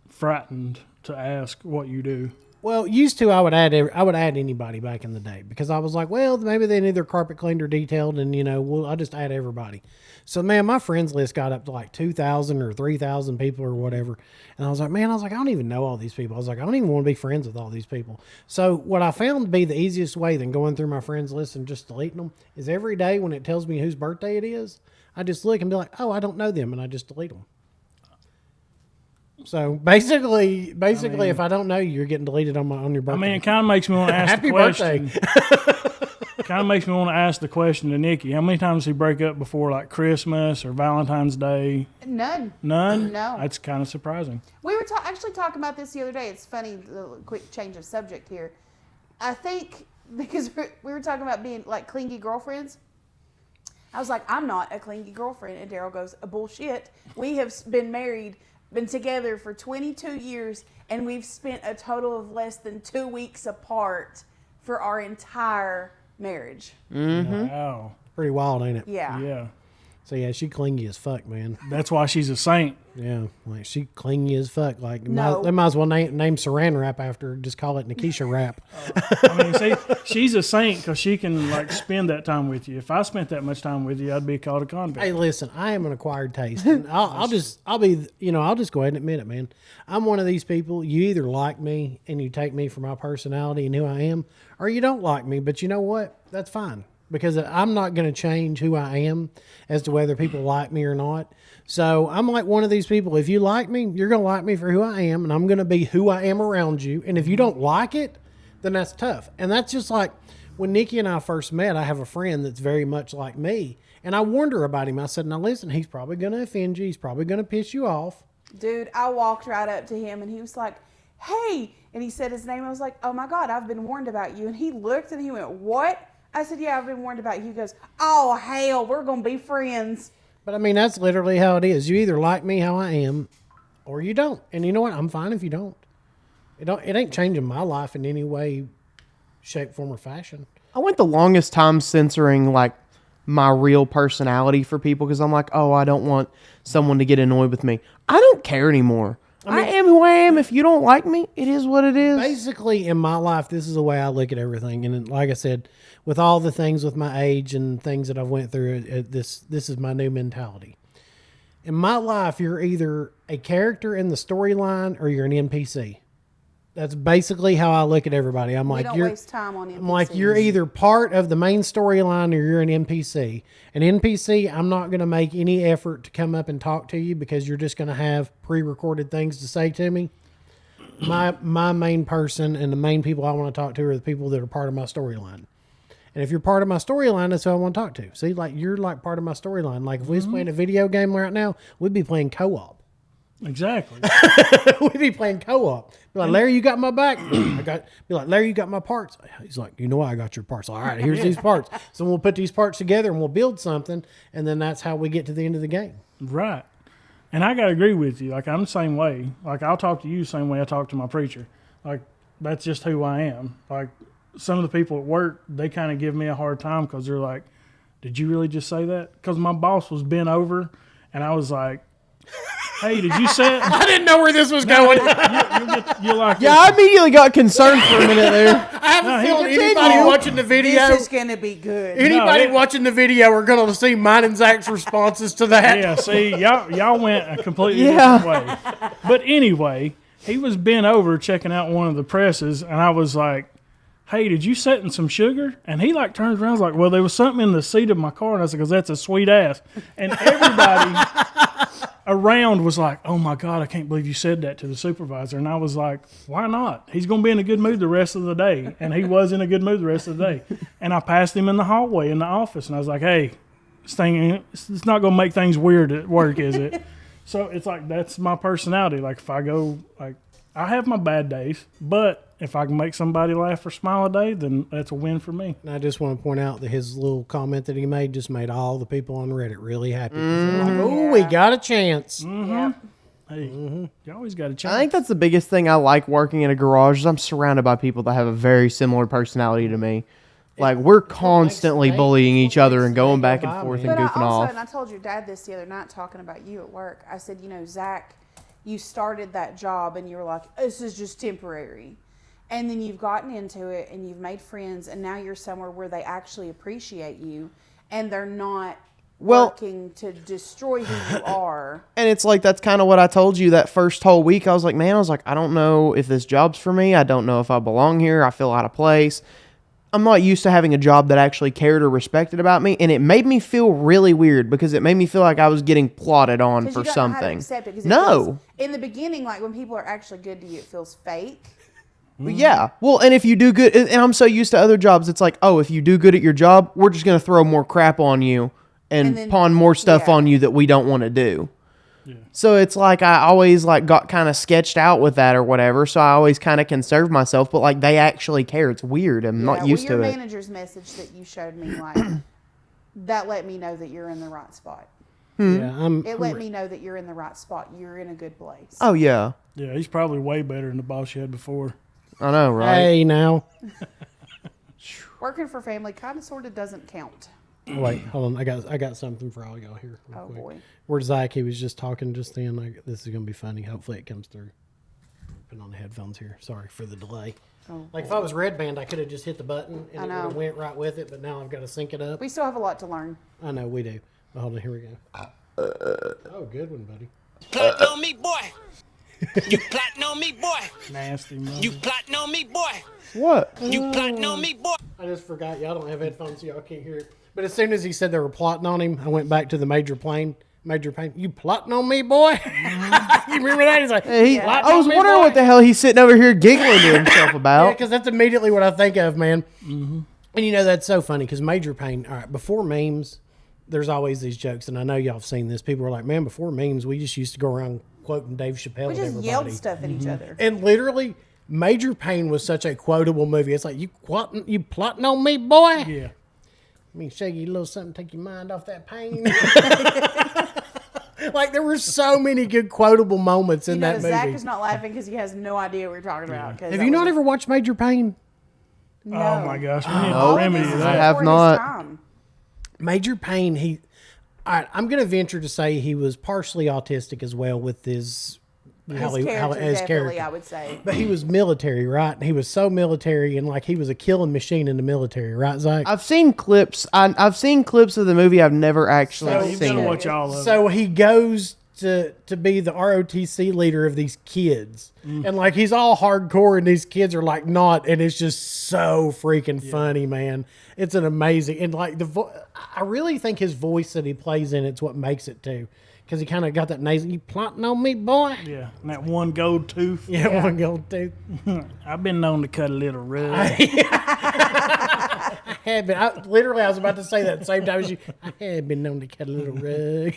frightened to ask what you do. Well, used to I would add anybody back in the day because I was like, well, maybe they need their carpet cleaned or detailed, and I'll just add everybody. So man, my friends list got up to like 2,000 or 3,000 people or whatever, and I was like, I don't even know all these people. I was like, I don't even want to be friends with all these people. So what I found to be the easiest way than going through my friends list and just deleting them is every day when it tells me whose birthday it is, I just look and be like, oh, I don't know them, and I just delete them. So basically, if I don't know you, you're getting deleted on your birthday. It kind of makes me want to ask Happy the question. Kind of makes me want to ask the question to Nikki. How many times does he break up before like Christmas or Valentine's Day? None. None? No. That's kind of surprising. We were actually talking about this the other day. It's funny, the quick change of subject here. I think because we were talking about being like clingy girlfriends. I was like, I'm not a clingy girlfriend. And Daryl goes, bullshit. We have been together for 22 years, and we've spent a total of less than 2 weeks apart for our entire marriage. Wow. Pretty wild, ain't it? Yeah. Yeah. So yeah, she clingy as fuck, man. That's why she's a saint. Yeah, like she clingy as fuck. Like No. they might as well name Saran wrap after her. Just call it Nikisha wrap. See, she's a saint because she can like spend that time with you. If I spent that much time with you, I'd be called a convict. Hey, listen, I am an acquired taste. And I'll just go ahead and admit it, man. I'm one of these people. You either like me and you take me for my personality and who I am, or you don't like me. But you know what? That's fine. Because I'm not going to change who I am as to whether people like me or not. So I'm like one of these people. If you like me, you're going to like me for who I am, and I'm going to be who I am around you. And if you don't like it, then that's tough. And that's just like when Nikki and I first met, I have a friend that's very much like me. And I warned her about him. I said, now listen, he's probably going to offend you. He's probably going to piss you off. Dude, I walked right up to him, and he was like, hey. And he said his name. I was like, oh, my God, I've been warned about you. And he looked, and he went, what? I said, yeah, I've been warned about you. He goes, oh, hell, we're going to be friends. But I mean, that's literally how it is. You either like me how I am or you don't. And you know what? I'm fine if you don't. It ain't changing my life in any way, shape, form, or fashion. I went the longest time censoring like my real personality for people because I'm like, oh, I don't want someone to get annoyed with me. I don't care anymore. I am who I am. If you don't like me, it is what it is. Basically, in my life, this is the way I look at everything. And like I said, with all the things with my age and things that I've went through, this is my new mentality. In my life, you're either a character in the storyline or you're an NPC. That's basically how I look at everybody. I'm We like, don't you're, waste time on NPCs. I'm like, you're either part of the main storyline or you're an NPC. An NPC, I'm not going to make any effort to come up and talk to you because you're just going to have pre-recorded things to say to me. My main person and the main people I want to talk to are the people that are part of my storyline. And if you're part of my storyline, that's who I want to talk to. See, like you're like part of my storyline. Like if we was playing a video game right now, we'd be playing co-op. Exactly. We'd be playing co-op. Be like, Larry, you got my back. Be like, Larry, you got my parts. He's like, you know I got your parts. All right, here's these parts. So we'll put these parts together and we'll build something, and then that's how we get to the end of the game. Right. And I got to agree with you. Like, I'm the same way. Like, I'll talk to you the same way I talk to my preacher. Like, that's just who I am. Like, some of the people at work, they kind of give me a hard time because they're like, did you really just say that? Because my boss was bent over, and I was like, hey, did you say it? I didn't know where this was going. You're like, Yeah, I immediately got concerned for a minute there. I have a feeling continue. anybody watching the video, This is going to be good. anybody watching the video are going to see mine and Zach's responses to that. Yeah, see, y'all went a completely different way. But anyway, he was bent over checking out one of the presses, and I was like, hey, did you set in some sugar? And he like turns around and was like, well, there was something in the seat of my car. And I said, because that's a sweet ass. And everybody around was like, oh my God, I can't believe you said that to the supervisor. And I was like, why not? He's going to be in a good mood the rest of the day. And he was in a good mood the rest of the day. And I passed him in the hallway in the office. And I was like, hey, it's not going to make things weird at work, is it? So it's like, that's my personality. Like if I go, like, I have my bad days, but if I can make somebody laugh or smile a day, then that's a win for me. And I just want to point out that his little comment that he made just made all the people on Reddit really happy. They're like, oh, we got a chance. Yep. Hey, you always got a chance. I think that's the biggest thing I like working in a garage is I'm surrounded by people that have a very similar personality to me. Like we're constantly bullying each other and going back and forth and But goofing off. and I told your dad this the other night talking about you at work. I said, Zach, you started that job and you were like, this is just temporary. And then you've gotten into it and you've made friends and now you're somewhere where they actually appreciate you and they're not working to destroy who you are. And it's like, that's kind of what I told you that first whole week. I was like, I don't know if this job's for me. I don't know if I belong here. I feel out of place. I'm not used to having a job that actually cared or respected about me. And it made me feel really weird because it made me feel like I was getting plotted on for something. No. In the beginning, like when people are actually good to you, it feels fake. Yeah. Well, and if you do good, and I'm so used to other jobs, it's like, oh, if you do good at your job, we're just going to throw more crap on you and then, pawn more stuff on you that we don't want to do. Yeah. So it's like I always like got kind of sketched out with that or whatever. So I always kind of conserve myself, but like they actually care. It's weird. I'm not used to it. Your manager's message that you showed me, like that let me know that you're in the right spot. Yeah, it let me know that you're in the right spot. You're in a good place. Oh yeah. Yeah, he's probably way better than the boss you had before. I know, right? Hey, now. Working for family kind of sort of doesn't count. Wait, hold on. I got something for all y'all here. Oh quick. boy. Where's Zach? He was just talking just then. Like, this is gonna be funny. Hopefully it comes through. Putting on the headphones here. Sorry for the delay. Oh, like if I was Red Band, I could have just hit the button and it would know. have went right with it. But now I've got to sync it up. We still have a lot to learn. I know we do. But hold on, here we go. Oh, good one, buddy. Plotting on me, boy. You plotting on me, boy. Nasty man. You plotting on me, boy. What? You plotting on me, boy. I just forgot. Y'all don't have headphones, so y'all can't hear it. But as soon as he said they were plotting on him, I went back to the Major Payne. You plotting on me, boy? You remember that? He's like, I was wondering what the hell he's sitting over here giggling to himself about. Yeah, because that's immediately what I think of, man. Mm-hmm. And that's so funny because Major Payne, all right, before memes, there's always these jokes, and I know y'all have seen this. People are like, man, before memes, we just used to go around quoting Dave Chappelle. We just everybody. yelled stuff at each other. And literally, Major Payne was such a quotable movie. It's like, you plotting on me, boy? Yeah. I mean, shake you a little something, take your mind off that pain. Like, there were so many good quotable moments in that movie. Zach is not laughing because he has no idea what we're talking about. Have you not ever watched Major Payne? No. Oh my gosh, we need to remedy I that. have not. Major Payne, all right, I'm going to venture to say he was partially autistic as well with his His character, definitely, I would say. But he was military, right? And he was so military, and like he was a killing machine in the military, right, Zach? I've seen clips. I've seen clips of the movie. I've never actually So you've got seen to it. watch all of it. So he goes to be the ROTC leader of these kids, and like he's all hardcore, and these kids are like not, and it's just so freaking funny, man. It's an amazing, and like I really think his voice that he plays in it's what makes it too. Because he kind of got that nasal, you plotting on me, boy? Yeah, and that one gold tooth. Yeah, one gold tooth. I've been known to cut a little rug. I had been. I was about to say that at the same time as you. I had been known to cut a little rug.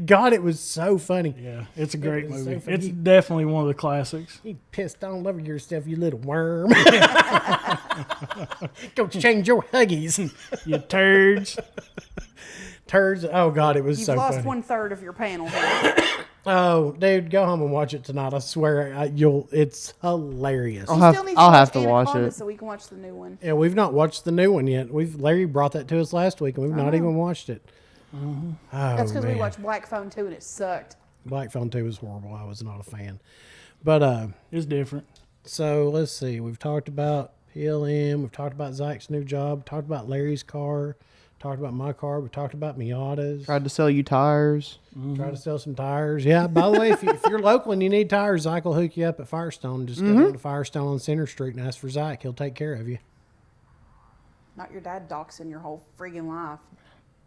God, it was so funny. Yeah, it's a great was so movie. funny. It's definitely one of the classics. You pissed all over yourself, you little worm. Go change your huggies. You turds. Turds. Oh, God, it was You've so lost funny. 1/3 of your panel here. Oh, dude, go home and watch it tonight. I swear, it's hilarious. I'll have to watch Anaconda it. so we can watch the new one. Yeah, we've not watched the new one yet. Larry brought that to us last week, and we've not even watched it. Oh, That's because we man. watched Black Phone 2 and it sucked. Black Phone 2 was horrible. I was not a fan. But It's different. so let's see. We've talked about PLM. We've talked about Zach's new job. Talked about Larry's car. Talked about my car. We talked about Miatas. Tried to sell you tires. Try to sell some tires. Yeah, by the way, if you're local and you need tires, Zach will hook you up at Firestone. Just go down to Firestone on Center Street and ask for Zach. He'll take care of you. Not your dad doxing your whole friggin' life.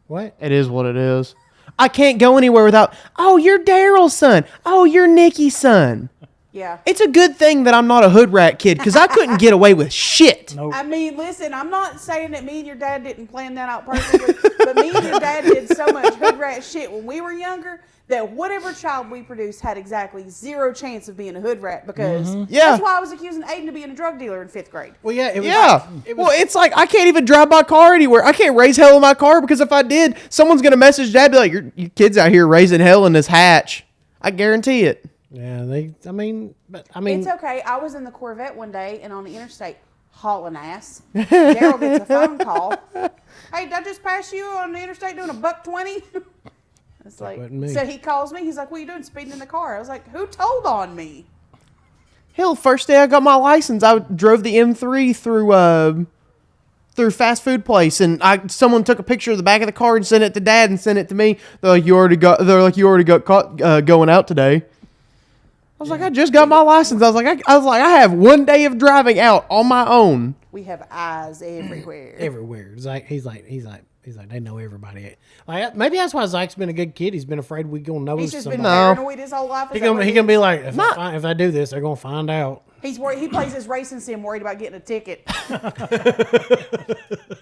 What? It is what it is. I can't go anywhere without, oh, you're Daryl's son. Oh, you're Nikki's son. Yeah. It's a good thing that I'm not a hood rat kid because I couldn't get away with shit. Nope. I mean, listen, I'm not saying that me and your dad didn't plan that out perfectly, but me and your dad did so much hood rat shit when we were younger that whatever child we produced had exactly zero chance of being a hood rat because Yeah. that's why I was accusing Aiden of being a drug dealer in 5th grade. Well, yeah. It was, Yeah. It was, Well, it's like I can't even drive my car anywhere. I can't raise hell in my car because if I did, someone's going to message dad and be like, you kids out here raising hell in this hatch. I guarantee it. yeah. But It's okay. I was in the Corvette one day and on the interstate hauling ass. Daryl gets a phone call. Hey, did I just pass you on the interstate doing $1.20? It's like, wasn't me. so he calls me. He's like, what are you doing speeding in the car? I was like, who told on me? Hell, first day I got my license, I drove the M3 through fast food place, and someone took a picture of the back of the car and sent it to dad and sent it to me. They're like, you already got caught going out today. I was like, I just got my license. I was like, I have 1 day of driving out on my own. We have eyes everywhere. everywhere. Zach, he's like, they know everybody. Like, maybe that's why Zach's been a good kid. He's been afraid we're gonna know He's just been somebody. paranoid his whole life. Is He that what it gonna be is? like, if I do this, they're gonna find out. He's worried. He plays his racing sim, worried about getting a ticket.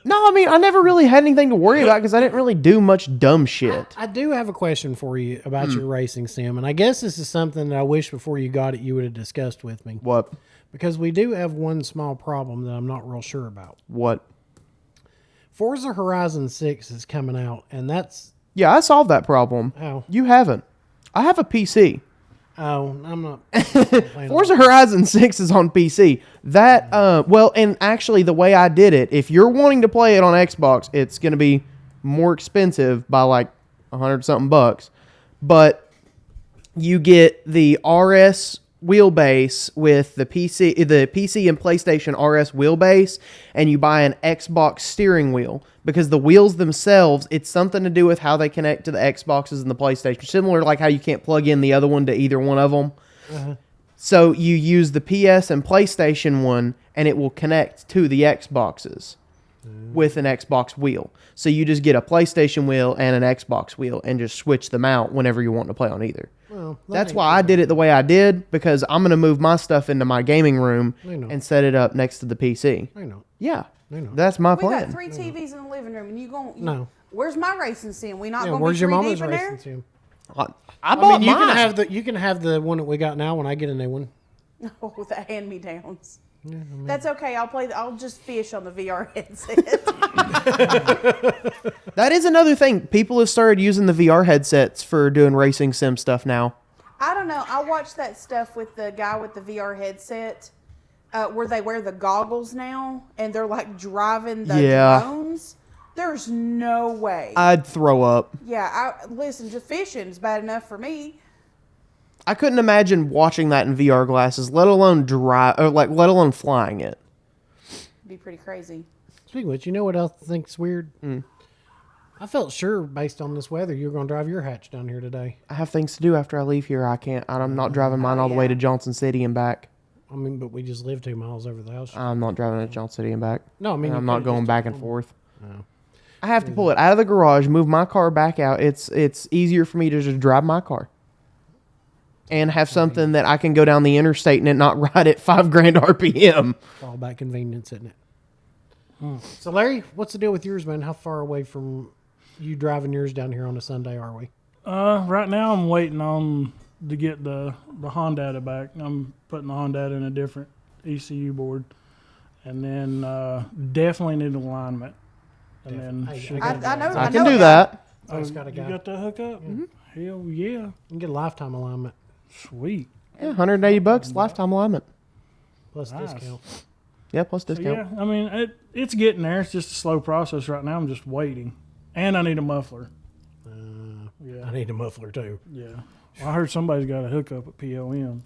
No, I mean, I never really had anything to worry about because I didn't really do much dumb shit. I do have a question for you about your racing sim, and I guess this is something that I wish before you got it you would have discussed with me. What? Because we do have one small problem that I'm not real sure about. What? Forza Horizon 6 is coming out, and that's... Yeah, I solved that problem. How? You haven't. I have a PC. Oh, I'm not... Forza Horizon 6 is on PC. That, and actually the way I did it, if you're wanting to play it on Xbox, it's going to be more expensive by like $100-something bucks. But you get the RS wheelbase with the PC and PlayStation RS wheelbase, and you buy an Xbox steering wheel because the wheels themselves, it's something to do with how they connect to the Xboxes and the PlayStation, similar to like how you can't plug in the other one to either one of them. So you use the PS and PlayStation one, and it will connect to the Xboxes with an Xbox wheel. So you just get a PlayStation wheel and an Xbox wheel and just switch them out whenever you want to play on either. Well, That's why I did it the way I did, because I'm going to move my stuff into my gaming room I know. and set it up next to the PC. I know. Yeah, I know. that's my We got plan. 3 TVs in the living room, and you going? No. Where's my racing sim? We not Yeah, going to be where's your 3 mama's deep in there? racing sim? I bought you mine. can have the one that we got now when I get a new one. Oh, the hand-me-downs. That's okay. I'll just fish on the VR headset. That is another thing. People have started using the VR headsets for doing racing sim stuff now. I don't know. I watched that stuff with the guy with the VR headset, where they wear the goggles now and they're like driving the Yeah. drones. There's no way. I'd throw up. Listen, just fishing is bad enough for me. I couldn't imagine watching that in VR glasses, let alone let alone flying it. It'd be pretty crazy. Speaking of which, you know what else I think's weird? I felt sure, based on this weather, you were going to drive your hatch down here today. I have things to do after I leave here. I'm not driving mine all the way to Johnson City and back. I mean, but we just live 2 miles over the house. I'm not driving to Johnson City and back. No, I mean, And I'm you not could've going just back took and home. forth. No. I have to pull it out of the garage, move my car back out. It's easier for me to just drive my car and have something that I can go down the interstate and it not ride at $5,000 RPM. It's all about convenience, isn't it? So, Larry, what's the deal with yours, man? How far away from you driving yours down here on a Sunday are we? Right now I'm waiting on to get the Honda back. I'm putting the Honda in a different ECU board, and then definitely need alignment. And then Hey, should I go got I know. I can know do a guy. that. I just got a You guy. got the hookup? Hell yeah! You can get a lifetime alignment Sweet. Yeah, $180 lifetime alignment. plus Nice. discount. Yeah, plus So, discount. yeah, I mean it's getting there. It's just a slow process right now. I'm just waiting, and I need a muffler. I need a muffler too. Yeah. Well, I heard somebody's got a hookup at POM.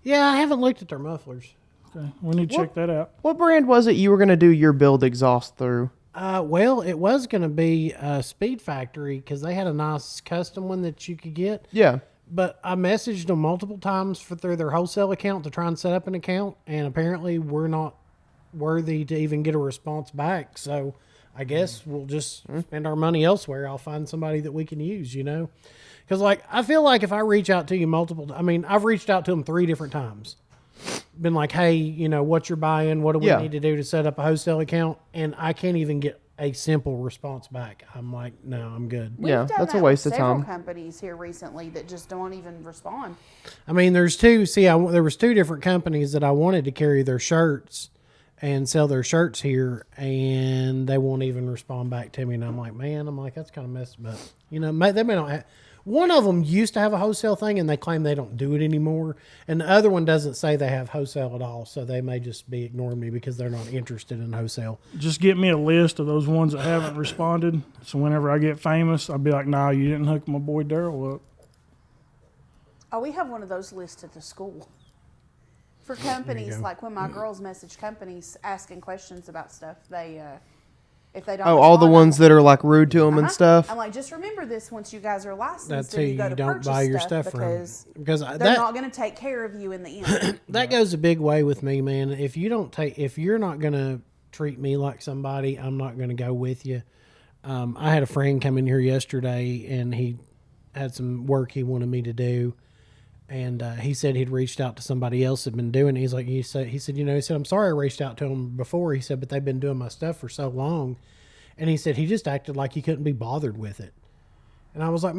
Yeah, I haven't looked at their mufflers. Okay, we need to check that out. What brand was it you were going to do your build exhaust through? Well, it was going to be Speed Factory because they had a nice custom one that you could get. Yeah. But I messaged them multiple times through their wholesale account to try and set up an account, and apparently we're not worthy to even get a response back. So I guess we'll just spend our money elsewhere. I'll find somebody that we can use, you know? Because, like, I feel like if I reach out to you I've reached out to them 3 different times. Been like, hey, you know, what you're buying, what do we Yeah. need to do to set up a wholesale account? And I can't even get a simple response back. I'm like, no, I'm good. We've Yeah, done that's a that waste with of several time. companies here recently that just don't even respond. I mean, there's two. See, there was 2 different companies that I wanted to carry their shirts and sell their shirts here, and they won't even respond back to me. And I'm like, that's kind of messed up. You know, they may not have. One of them used to have a wholesale thing, and they claim they don't do it anymore. And the other one doesn't say they have wholesale at all, so they may just be ignoring me because they're not interested in wholesale. Just get me a list of those ones that haven't responded. So whenever I get famous, I'll be like, nah, you didn't hook my boy Daryl up. Oh, we have one of those lists at the school for companies. go. Like when my girls message companies asking questions about stuff, they if they don't. Oh, all the respond, ones that are like rude to them and Uh-huh. stuff. I'm like, just remember this once you guys are licensed That's and who you go you to don't purchase buy your stuff from. because Because they're that not going to take care of you in the end. that goes a big way with me, man. If you're not gonna treat me like somebody, I'm not gonna go with you. I had a friend come in here yesterday, and he had some work he wanted me to do, and he said he'd reached out to somebody else that had been doing it. He said, I'm sorry I reached out to him before. He said, but they've been doing my stuff for so long, and he said he just acted like he couldn't be bothered with it. And I was like,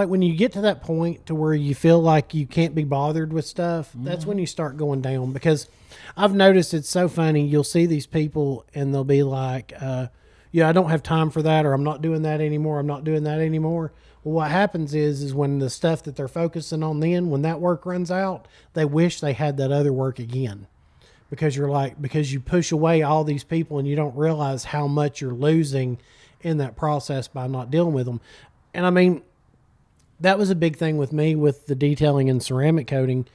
when you get to that point to where you feel like you can't be bothered with stuff, that's when you start going down. Because I've noticed it's so funny. You'll see these people and they'll be like, yeah, I don't have time for that, or I'm not doing that anymore. I'm not doing that anymore. Well, what happens is when the stuff that they're focusing on then, when that work runs out, they wish they had that other work again. Because you push away all these people and you don't realize how much you're losing in that process by not dealing with them. And I mean, that was a big thing with me with the detailing and ceramic coating.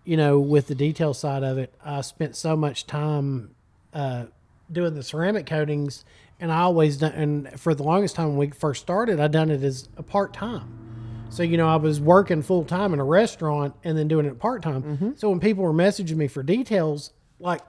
You know, with the detail side of it, I spent so much time doing the ceramic coatings, and and for the longest time when we first started, I done it as a part-time. So, you know, I was working full-time in a restaurant and then doing it part-time. Mm-hmm. So when people were messaging me for details, like,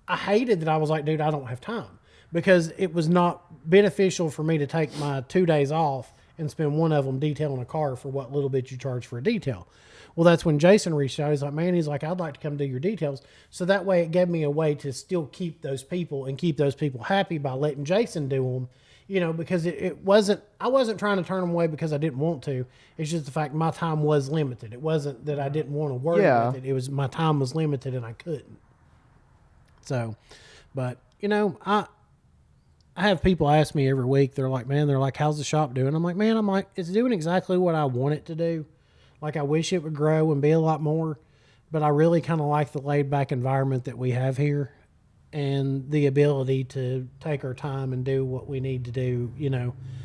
I hated that. I was like, dude, I don't have time, because it was not beneficial for me to take my 2 days off and spend one of them detailing a car for what little bit you charge for a detail. Well, that's when Jason reached out. He's like, I'd like to come do your details. So that way it gave me a way to still keep those people and keep those people happy by letting Jason do them, you know, because I wasn't trying to turn them away because I didn't want to. It's just the fact my time was limited. It wasn't that I didn't want to work with it. It was my time was limited and I couldn't. So, but you know, I have people ask me every week, they're like, how's the shop doing? I'm like, it's doing exactly what I want it to do. Like, I wish it would grow and be a lot more, but I really kind of like the laid back environment that we have here. and the ability to take our time and do what we need to do,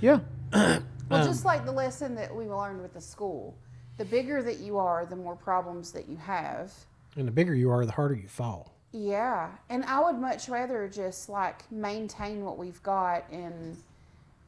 Yeah. Well, just like the lesson that we learned with the school, the bigger that you are, the more problems that you have. And the bigger you are, the harder you fall. Yeah, and I would much rather just like maintain what we've got and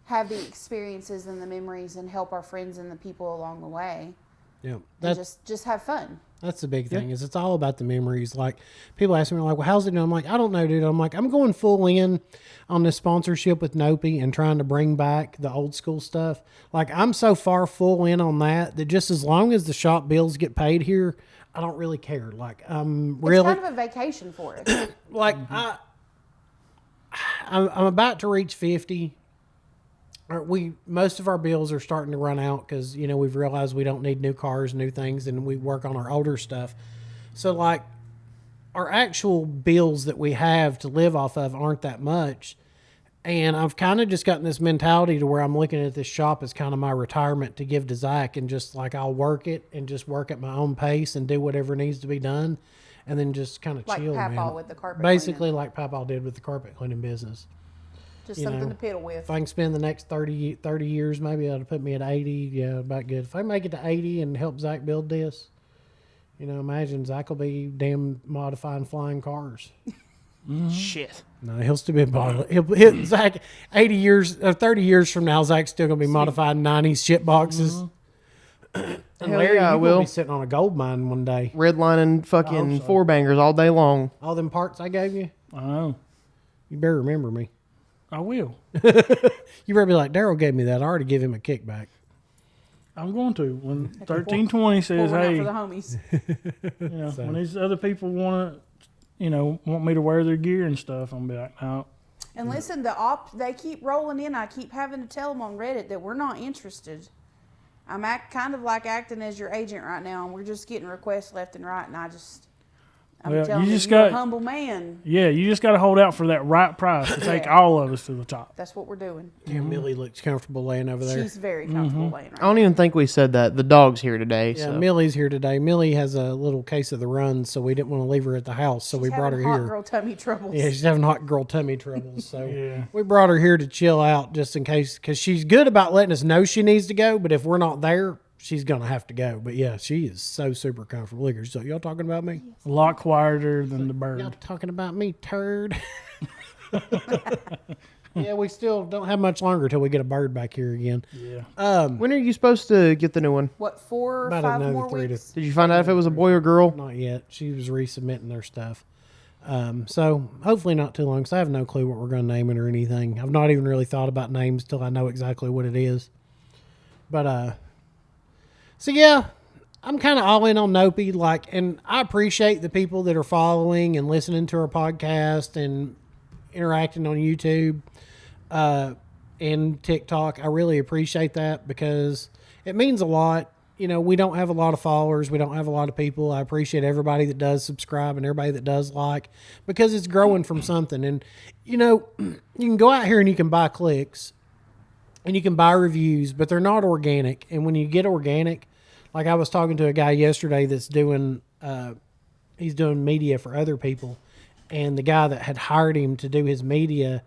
have the experiences and the memories and help our friends and the people along the way. Yeah, And just have fun. that's the big thing. Is it's all about the memories. Like people ask me, like, "Well, how's it doing?" I'm like, "I don't know, dude." I'm like, "I'm going full in on this sponsorship with Nopi and trying to bring back the old school stuff. Like I'm so far full in on that just as long as the shop bills get paid here, I don't really care. Like I'm really It's kind of a vacation for us. like I'm about to reach 50. Most of our bills are starting to run out because we've realized we don't need new cars, new things, and we work on our older stuff. So like our actual bills that we have to live off of aren't that much. And I've kind of just gotten this mentality to where I'm looking at this shop as kind of my retirement to give to Zach, and just like I'll work it and just work at my own pace and do whatever needs to be done, and then just kind of Like chill, Papaw man. with the carpet Basically, cleaning. like Papaw did with the carpet cleaning business. Just you something know, to piddle with. If I can spend the next 30 years, maybe that'll put me at 80. Yeah, about good. If I make it to 80 and help Zach build this, imagine Zach will be damn modifying flying cars. Shit. No, he'll still be bottling. He'll hit Zach 80 years or 30 years from now. Zach's still gonna be modifying 90s shit boxes. And Hell Larry, yeah, I you will will. be sitting on a gold mine one day. Redlining fucking four bangers all day long. All them parts I gave you, I know. you better remember me. I will. You better be like, Daryl gave me that. I already give him a kickback. I'm going to. When 1320 says, Pouring out hey, for the homies. when these other people want me to wear their gear and stuff, I'm gonna be like, no. And listen, they keep rolling in. I keep having to tell them on Reddit that we're not interested. I'm kind of like acting as your agent right now, and we're just getting requests left and right. And I'm Well, telling you you, just you're a got- humble man. Yeah, you just got to hold out for that right price to take Yeah. all of us to the top. That's what we're doing. Damn, Millie looks comfortable laying over there. She's very comfortable laying right I don't even think we said that. The dog's here today. Yeah, So. Millie's here today. Millie has a little case of the runs, so we didn't want to leave her at the house, so we She's brought her having hot here. girl tummy troubles. Yeah, she's having hot girl tummy troubles, so Yeah. we brought her here to chill out just in case, because she's good about letting us know she needs to go, but if we're not there, she's gonna have to go. But yeah, she is so super comfortable. Look at her. So y'all talking about me? A lot quieter than the Y'all bird. talking about me, turd? Yeah, we still don't have much longer till we get a bird back here again. Yeah. When are you supposed to get the new one? What, 4 or About 5 another more 3 to weeks? Did you find out if it was a boy or girl? Not yet. She was resubmitting their stuff. So hopefully not too long, because I have no clue what we're going to name it or anything. I've not even really thought about names till I know exactly what it is. But, so yeah, I'm kind of all in on Nopi. And I appreciate the people that are following and listening to our podcast and interacting on YouTube, and TikTok. I really appreciate that because it means a lot. We don't have a lot of followers. We don't have a lot of people. I appreciate everybody that does subscribe and everybody that does like, because it's growing from something. And, you can go out here and you can buy clicks and you can buy reviews, but they're not organic. And when you get organic, like I was talking to a guy yesterday that's doing, he's doing media for other people. And the guy that had hired him to do his media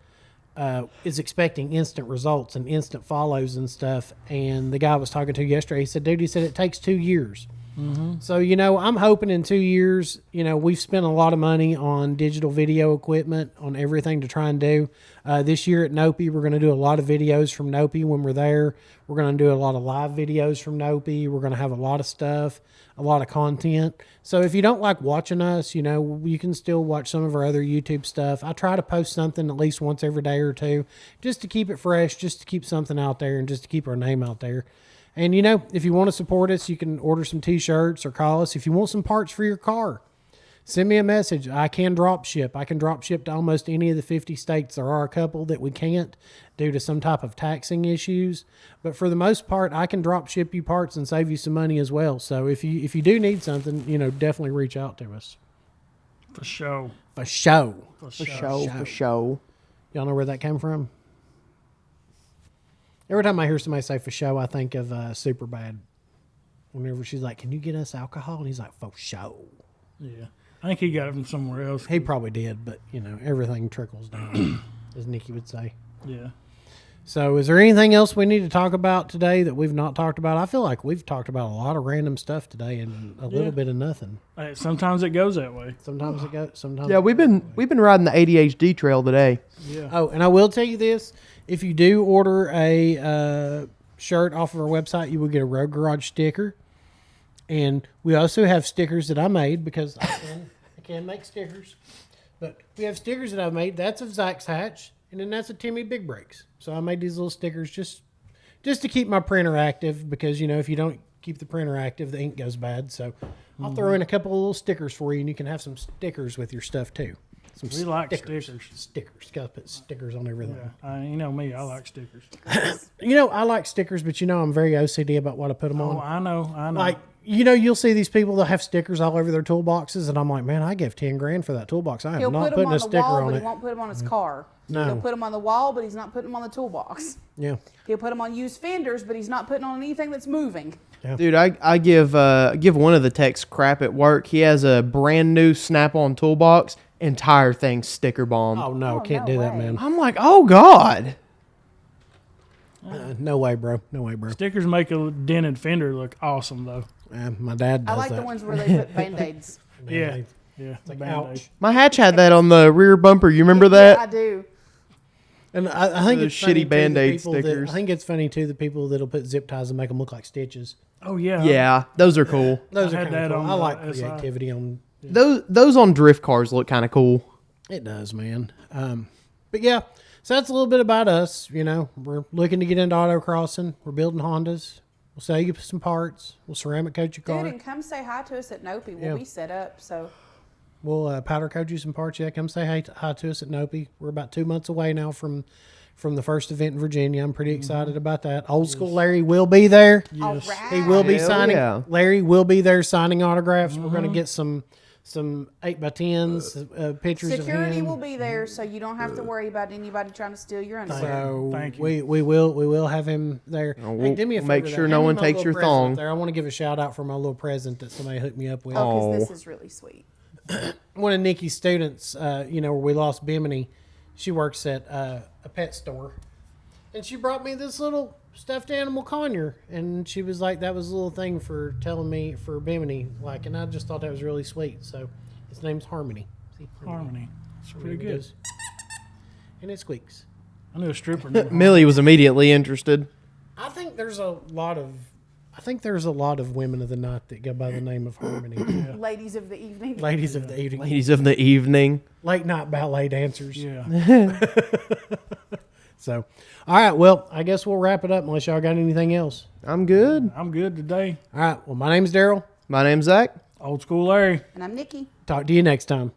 is expecting instant results and instant follows and stuff. And the guy I was talking to yesterday, he said, dude, it takes 2 years. Mm-hmm. So, I'm hoping in 2 years, we've spent a lot of money on digital video equipment, on everything to try and do. This year at Nopi, we're going to do a lot of videos from Nopi when we're there. We're going to do a lot of live videos from Nopi. We're going to have a lot of stuff, a lot of content. So if you don't like watching us, you can still watch some of our other YouTube stuff. I try to post something at least once every day or two, just to keep it fresh, just to keep something out there and just to keep our name out there. And, if you want to support us, you can order some T-shirts or call us. If you want some parts for your car, send me a message. I can drop ship. I can drop ship to almost any of the 50 states. There are a couple that we can't due to some type of taxing issues. But for the most part, I can drop ship you parts and save you some money as well. So if you do need something, definitely reach out to us. For sure. For show. For show. Y'all know where that came from? Every time I hear somebody say for show, I think of Superbad. Whenever she's like, can you get us alcohol? And he's like, for show. Yeah. I think he got it from somewhere else. He probably did, but everything trickles down, as Nikki would say. Yeah. So, is there anything else we need to talk about today that we've not talked about? I feel like we've talked about a lot of random stuff today and a little bit of nothing. Sometimes it goes that way. Sometimes it goes. Sometimes. Yeah, we've been riding the ADHD trail today. Yeah. Oh, and I will tell you this: if you do order a shirt off of our website, you will get a Road Garage sticker. And we also have stickers that I made because I can make stickers. But we have stickers that I made. That's of Zach's Hatch, and then that's of Timmy Big Breaks. So I made these little stickers just to keep my printer active because, if you don't keep the printer active, the ink goes bad. So I'll throw in a couple of little stickers for you, and you can have some stickers with your stuff too. We like stickers. Stickers. Got to put stickers on everything. Yeah. You know me. I like stickers. I like stickers, but I'm very OCD about what I put them on. Oh, I know. Like, you'll see these people that have stickers all over their toolboxes, and I'm like, man, I give $10,000 for that toolbox. I am He'll not put them putting on a the sticker wall, on but it. he won't put them on his car. No. He'll put them on the wall, but he's not putting them on the toolbox. Yeah. He'll put them on used fenders, but he's not putting on anything that's moving. Dude, I give one of the techs crap at work. He has a brand new Snap-on toolbox, entire thing sticker bomb. Oh no, Oh, can't no do that, way. man. I'm like, oh God. No way, bro. No way, bro. Stickers make a dented fender look awesome, though. My dad does I like that. the ones where they put Band-Aids. Yeah. Yeah. It's like, Band-Aid. ouch. My Hatch had that on the rear bumper. You remember that? Yeah, I do. And I think The it's funny, shitty too, the Band-Aid people that- stickers. I think it's funny too the people that'll put zip ties and make them look like stitches. Oh, yeah. Yeah, those are cool. Those I are had kind of that cool. on I the like SI. creativity on. Those on drift cars look kind of cool. It does, man. But yeah, so that's a little bit about us. We're looking to get into autocrossing. We're building Hondas. We'll sell you some parts. We'll ceramic coat your car. Dude, and come say hi to us at Nopi. We'll Yeah. be set up, so... We'll powder coat you some parts. Yeah, come say hi to us at Nopi. We're about 2 months away now from the first event in Virginia. I'm pretty excited about that. Old school Larry will be there. All Yes. right. He will be Hell signing. yeah. Larry will be there signing autographs. We're going to get some 8x10s pictures Security of him. will be there, so you don't have to worry about anybody trying to steal your underwear. So Thank you. we will have him there. we'll do me a we'll make favor sure there. no Hand me one my takes little your present thong. There, I want to give a shout out for my little present that somebody hooked me up with. Oh, because Oh. this is really sweet. One of Nikki's students, where we lost Bimini, she works at a pet store, and she brought me this little stuffed animal conure, and she was like, that was a little thing for telling me for Bimini, and I just thought that was really sweet. So his name's Harmony. See, Harmony. It's pretty It good. goes- and it squeaks. I knew a stripper named Millie was immediately interested. I think there's a lot of women of the night that go by the name of Harmony. Ladies of the evening. Ladies of the evening, Ladies of the evening. late night ballet dancers. Yeah. So, all right. Well, I guess we'll wrap it up unless y'all got anything else. I'm good. I'm good today. All right. Well, my name's Daryl. My name's Zach. Old school Larry. And I'm Nikki. Talk to you next time.